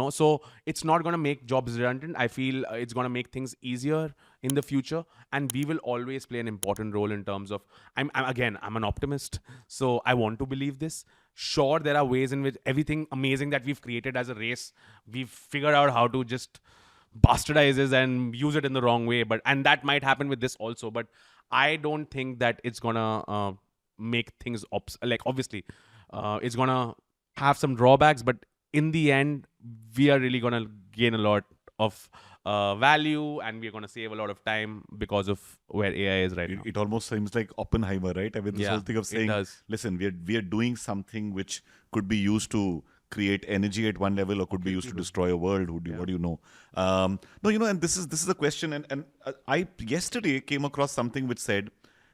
so it's not going to make jobs redundant. I feel it's going to make things easier in the future, and we will always play an important role in terms of, I'm an optimist, so I want to believe this. Sure, there are ways in which everything amazing that we've created as a race, we've figured out how to just bastardizes and use it in the wrong way, and that might happen with this also. But I don't think that it's gonna make things like, obviously it's gonna have some drawbacks, but in the end we are really gonna gain a lot of value, and we're gonna save a lot of time because of where AI is right now. It almost seems like Oppenheimer, right? I mean, this Yeah, whole thing of it saying, does. listen, we are doing something which could be used to create energy at one level, or could be used to destroy a world. What do you know? No, and this is a question. And I yesterday came across something which said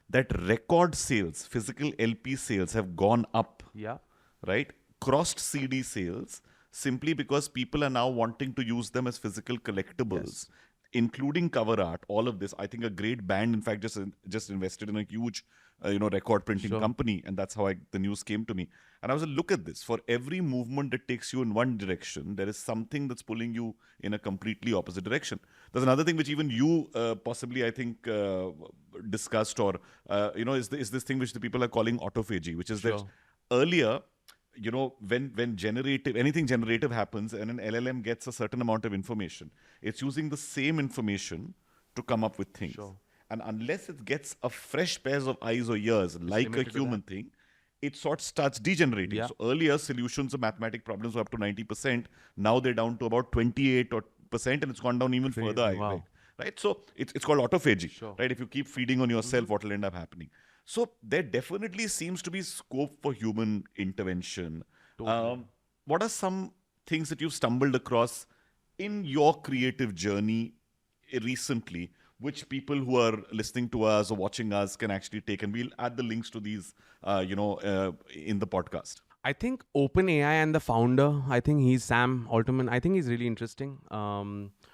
that record sales, physical LP sales, have gone up. Yeah. Right? Crossed CD sales, simply because people are now wanting to use them as physical collectibles, including cover art. All of this, I think, a great band, in fact, just invested in a huge, record printing company, and that's how the news came to me. And I was like, look at this. For every movement that takes you in one direction, there is something that's pulling you in a completely opposite direction. There's another thing which even you possibly, I think, discussed, or is this thing which the people are calling autophagy, which is that earlier, when anything generative happens and an LLM gets a certain amount of information, it's using the same information to come up with things. And unless it gets a fresh pairs of eyes or ears, like a human thing, it sort of starts degenerating. So earlier solutions of mathematic problems were up to 90%. Now they're down to about 28%, and it's gone down even further. I think, right? So it's called autophagy. Right? If you keep feeding on yourself, what will end up happening? So there definitely seems to be scope for human intervention. What are some things that you've stumbled across in your creative journey recently, which people who are listening to us or watching us can actually take? And we'll add the links to these, in the podcast. I think OpenAI and the founder, I think he's Sam Altman. I think he's really interesting.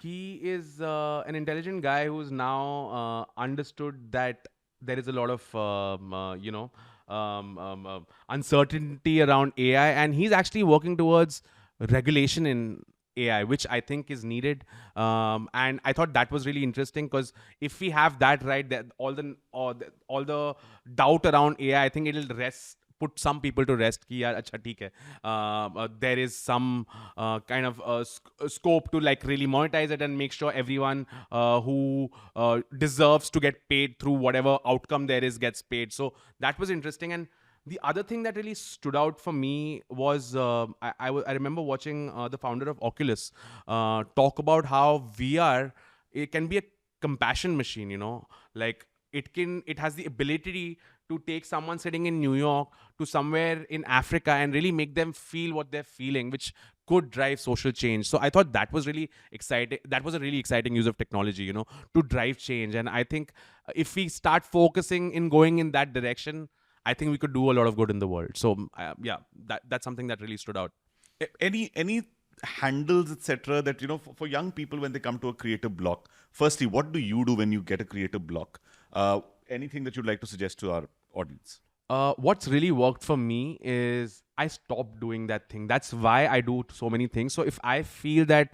He is an intelligent guy who's now understood that there is a lot of uncertainty around AI, and he's actually working towards regulation in AI, which I think is needed. And I thought that was really interesting, because if we have that right, that all the doubt around AI, I think it'll put some people to rest. Ki yaar, acha, theek hai. There is some kind of scope to like really monetize it and make sure everyone who deserves to get paid through whatever outcome there is gets paid. So that was interesting. And the other thing that really stood out for me was I remember watching the founder of Oculus talk about how VR, it can be a compassion machine, like it has the ability to take someone sitting in New York to somewhere in Africa and really make them feel what they're feeling, which could drive social change. So I thought that was really exciting. That was a really exciting use of technology, to drive change. And I think if we start focusing in going in that direction, I think we could do a lot of good in the world. So that's something that really stood out. Any handles, etc. That, for young people when they come to a creative block, firstly, what do you do when you get a creative block? Anything that you'd like to suggest to our audience? What's really worked for me is I stopped doing that thing. That's why I do so many things. So if I feel that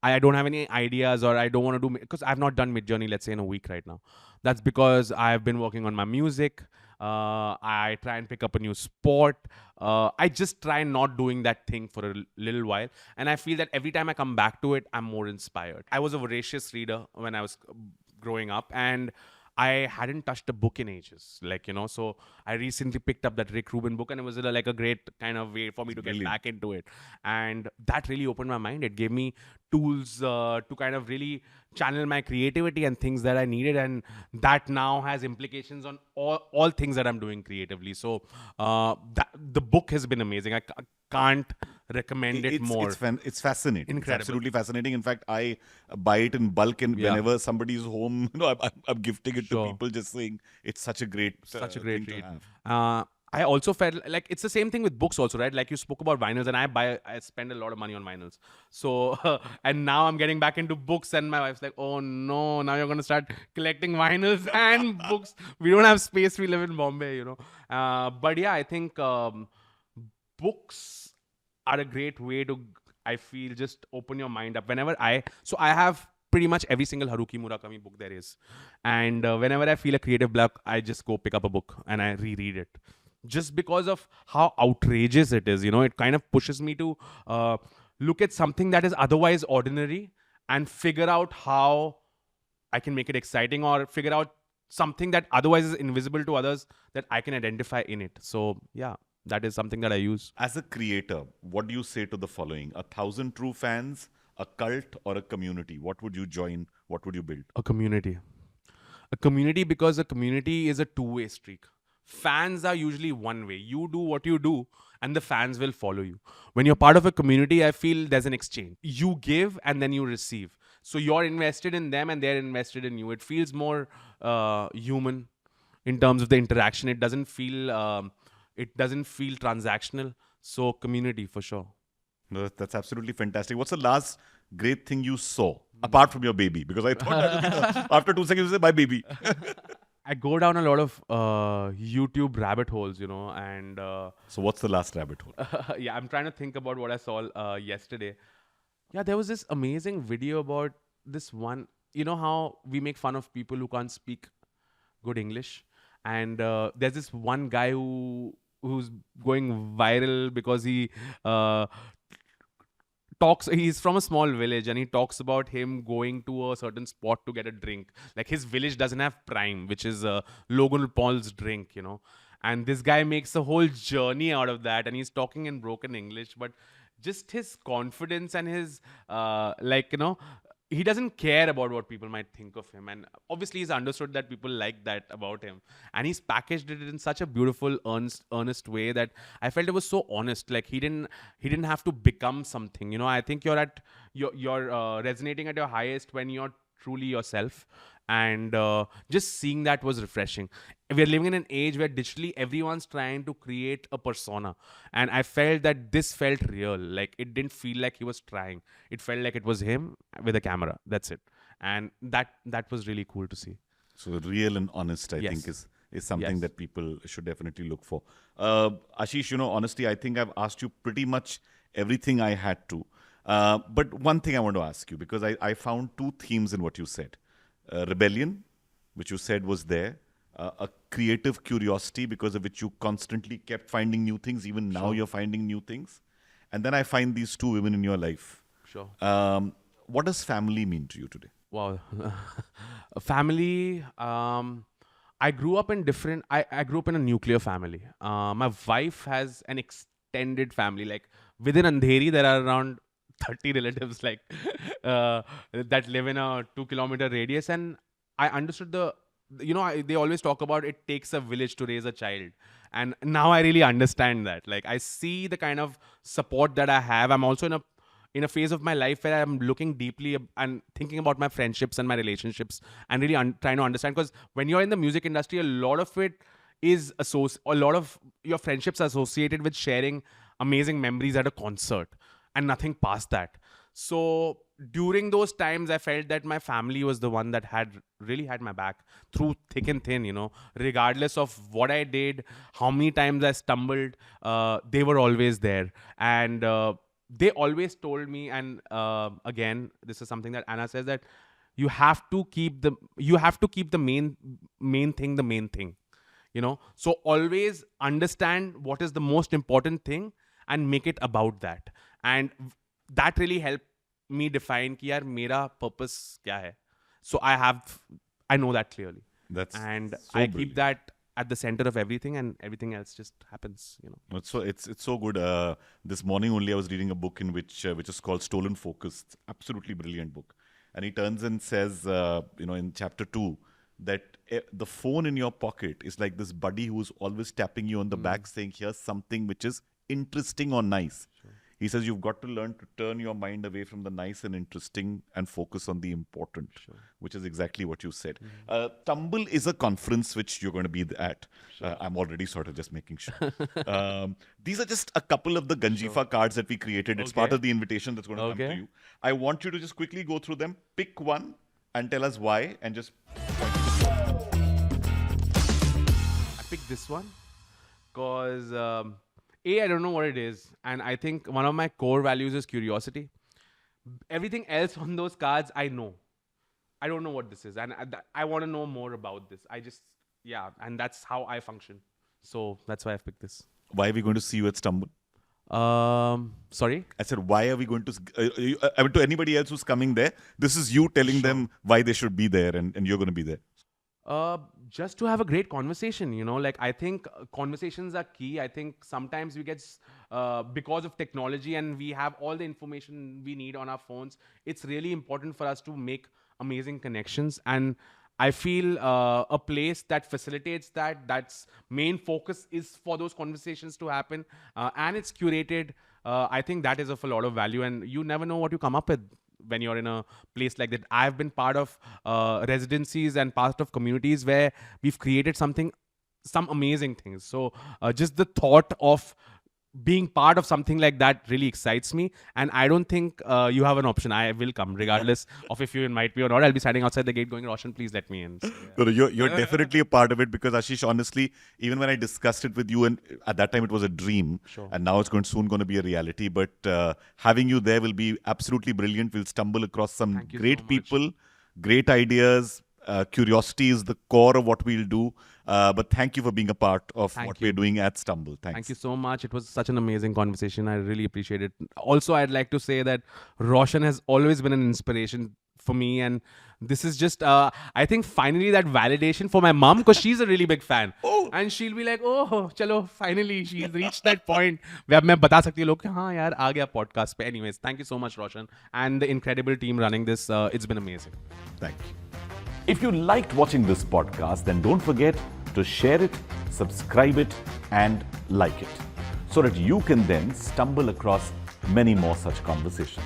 I don't have any ideas or I don't want to do, because I've not done Midjourney, let's say, in a week right now. That's because I've been working on my music. I try and pick up a new sport. I just try not doing that thing for a little while. And I feel that every time I come back to it, I'm more inspired. I was a voracious reader when I was growing up, and I hadn't touched a book in ages, so I recently picked up that Rick Rubin book, and it was like a great kind of way for me to get Brilliant. back into it. And that really opened my mind. It gave me tools to kind of really channel my creativity and things that I needed. And that now has implications on all things that I'm doing creatively. So the book has been amazing. I can't recommend it more. It's fascinating. Incredible. It's absolutely fascinating. In fact, I buy it in bulk, and whenever somebody's home, I'm gifting it to people, just saying it's such a great thing read. to have. I also felt like it's the same thing with books also, right? Like you spoke about vinyls, and I spend a lot of money on vinyls. So, and now I'm getting back into books, and my wife's like, oh no, now you're going to start collecting vinyls and books. We don't have space. We live in Bombay, But yeah, I think books are a great way to, I feel, just open your mind up. I have pretty much every single Haruki Murakami book there is. And whenever I feel a creative block, I just go pick up a book and I reread it. Just because of how outrageous it is, it kind of pushes me to look at something that is otherwise ordinary and figure out how I can make it exciting, or figure out something that otherwise is invisible to others that I can identify in it. So yeah, that is something that I use. As a creator, what do you say to the following? 1,000 true fans, a cult, or a community? What would you join? What would you build? A community. A community, because a community is a two-way streak. Fans are usually one way. You do what you do and the fans will follow you. When you're part of a community, I feel there's an exchange. You give and then you receive. So you're invested in them and they're invested in you. It feels more human in terms of the interaction. It doesn't feel transactional. So community for sure. No, that's absolutely fantastic. What's the last great thing you saw apart from your baby? Because I thought after 2 seconds you say my baby. I go down a lot of YouTube rabbit holes, and... So what's the last rabbit hole? Yeah, I'm trying to think about what I saw yesterday. Yeah, there was this amazing video about this one... You know how we make fun of people who can't speak good English? And there's this one guy who's going viral because he... he's from a small village and he talks about him going to a certain spot to get a drink. Like his village doesn't have Prime, which is Logan Paul's drink, And this guy makes a whole journey out of that, and he's talking in broken English, but just his confidence and his he doesn't care about what people might think of him. And obviously he's understood that people like that about him. And he's packaged it in such a beautiful, earnest way that I felt it was so honest. Like he didn't have to become something. I think you're resonating at your highest when you're truly yourself. And just seeing that was refreshing. We're living in an age where digitally everyone's trying to create a persona. And I felt that this felt real. Like it didn't feel like he was trying. It felt like it was him with a camera. That's it. And that was really cool to see. So real and honest, I think, is something that people should definitely look for. Ashish, honestly, I think I've asked you pretty much everything I had to. But one thing I want to ask you, because I found two themes in what you said. Rebellion, which you said was there, a creative curiosity because of which you constantly kept finding new things, even now you're finding new things. And then I find these two women in your life. Sure. What does family mean to you today? Wow. Family, I grew up in I grew up in a nuclear family. My wife has an extended family. Like within Andheri, there are around 30 relatives that live in a 2-kilometer radius. And I understood they always talk about it takes a village to raise a child. And now I really understand that. Like I see the kind of support that I have. I'm also in a phase of my life where I'm looking deeply and thinking about my friendships and my relationships and really trying to understand. Because when you're in the music industry, a lot of it is a lot of your friendships are associated with sharing amazing memories at a concert. and nothing past that. So during those times, I felt that my family was the one that had really had my back through thick and thin, regardless of what I did, how many times I stumbled, they were always there. And they always told me, and again, this is something that Anna says, that you have to keep the main thing the main thing. So always understand what is the most important thing and make it about that. And that really helped me define कि यार मेरा purpose क्या है. So I know that clearly. And so I brilliant. keep that at the center of everything, and everything else just happens. It's so good. This morning only I was reading a book in which is called Stolen Focus. It's absolutely brilliant book. And he turns and says, in chapter 2, that the phone in your pocket is like this buddy who's always tapping you on the back saying, here's something which is interesting or nice. Sure. He says you've got to learn to turn your mind away from the nice and interesting and focus on the important, which is exactly what you said. Tumble is a conference which you're going to be at. I'm already sort of just making sure. These are just a couple of the Ganjifa cards that we created. It's part of the invitation that's going to come to you. I want you to just quickly go through them, pick one and tell us why, and just... I picked this one because... I don't know what it is. And I think one of my core values is curiosity. Everything else on those cards, I know. I don't know what this is. And I want to know more about this. And that's how I function. So that's why I've picked this. Why are we going to see you at Stumble? Sorry? I said, why are we going to... to anybody else who's coming there, this is you telling them why they should be there, and you're going to be there. Just to have a great conversation, I think conversations are key. I think sometimes we get, because of technology and we have all the information we need on our phones, it's really important for us to make amazing connections. And I feel a place that facilitates that's main focus is for those conversations to happen, and it's curated. I think that is of a lot of value, and you never know what you come up with when you're in a place like that. I've been part of residencies and part of communities where we've created some amazing things. So just the thought of being part of something like that really excites me. And I don't think you have an option. I will come regardless of if you invite me or not. I'll be standing outside the gate going, Roshan, please let me in. So, yeah. No, you're definitely a part of it, because Ashish, honestly, even when I discussed it with you, and at that time it was a dream, and now it's soon going to be a reality. But having you there will be absolutely brilliant. We'll stumble across some great people, great ideas. Curiosity is the core of what we'll do. But thank you for being a part of what we're doing at Stumble. Thanks. Thank you so much. It was such an amazing conversation. I really appreciate it. Also, I'd like to say that Roshan has always been an inspiration for me. And this is just, I think, finally that validation for my mom, because she's a really big fan. And she'll be like, oh, chalo, finally, she's reached that point where मैं बता सकती हूँ लोग कि हाँ यार आ गया podcast पे. Anyways, thank you so much, Roshan, and the incredible team running this. It's been amazing. Thank you. If you liked watching this podcast, then don't forget to share it, subscribe it, and like it, so that you can then stumble across many more such conversations.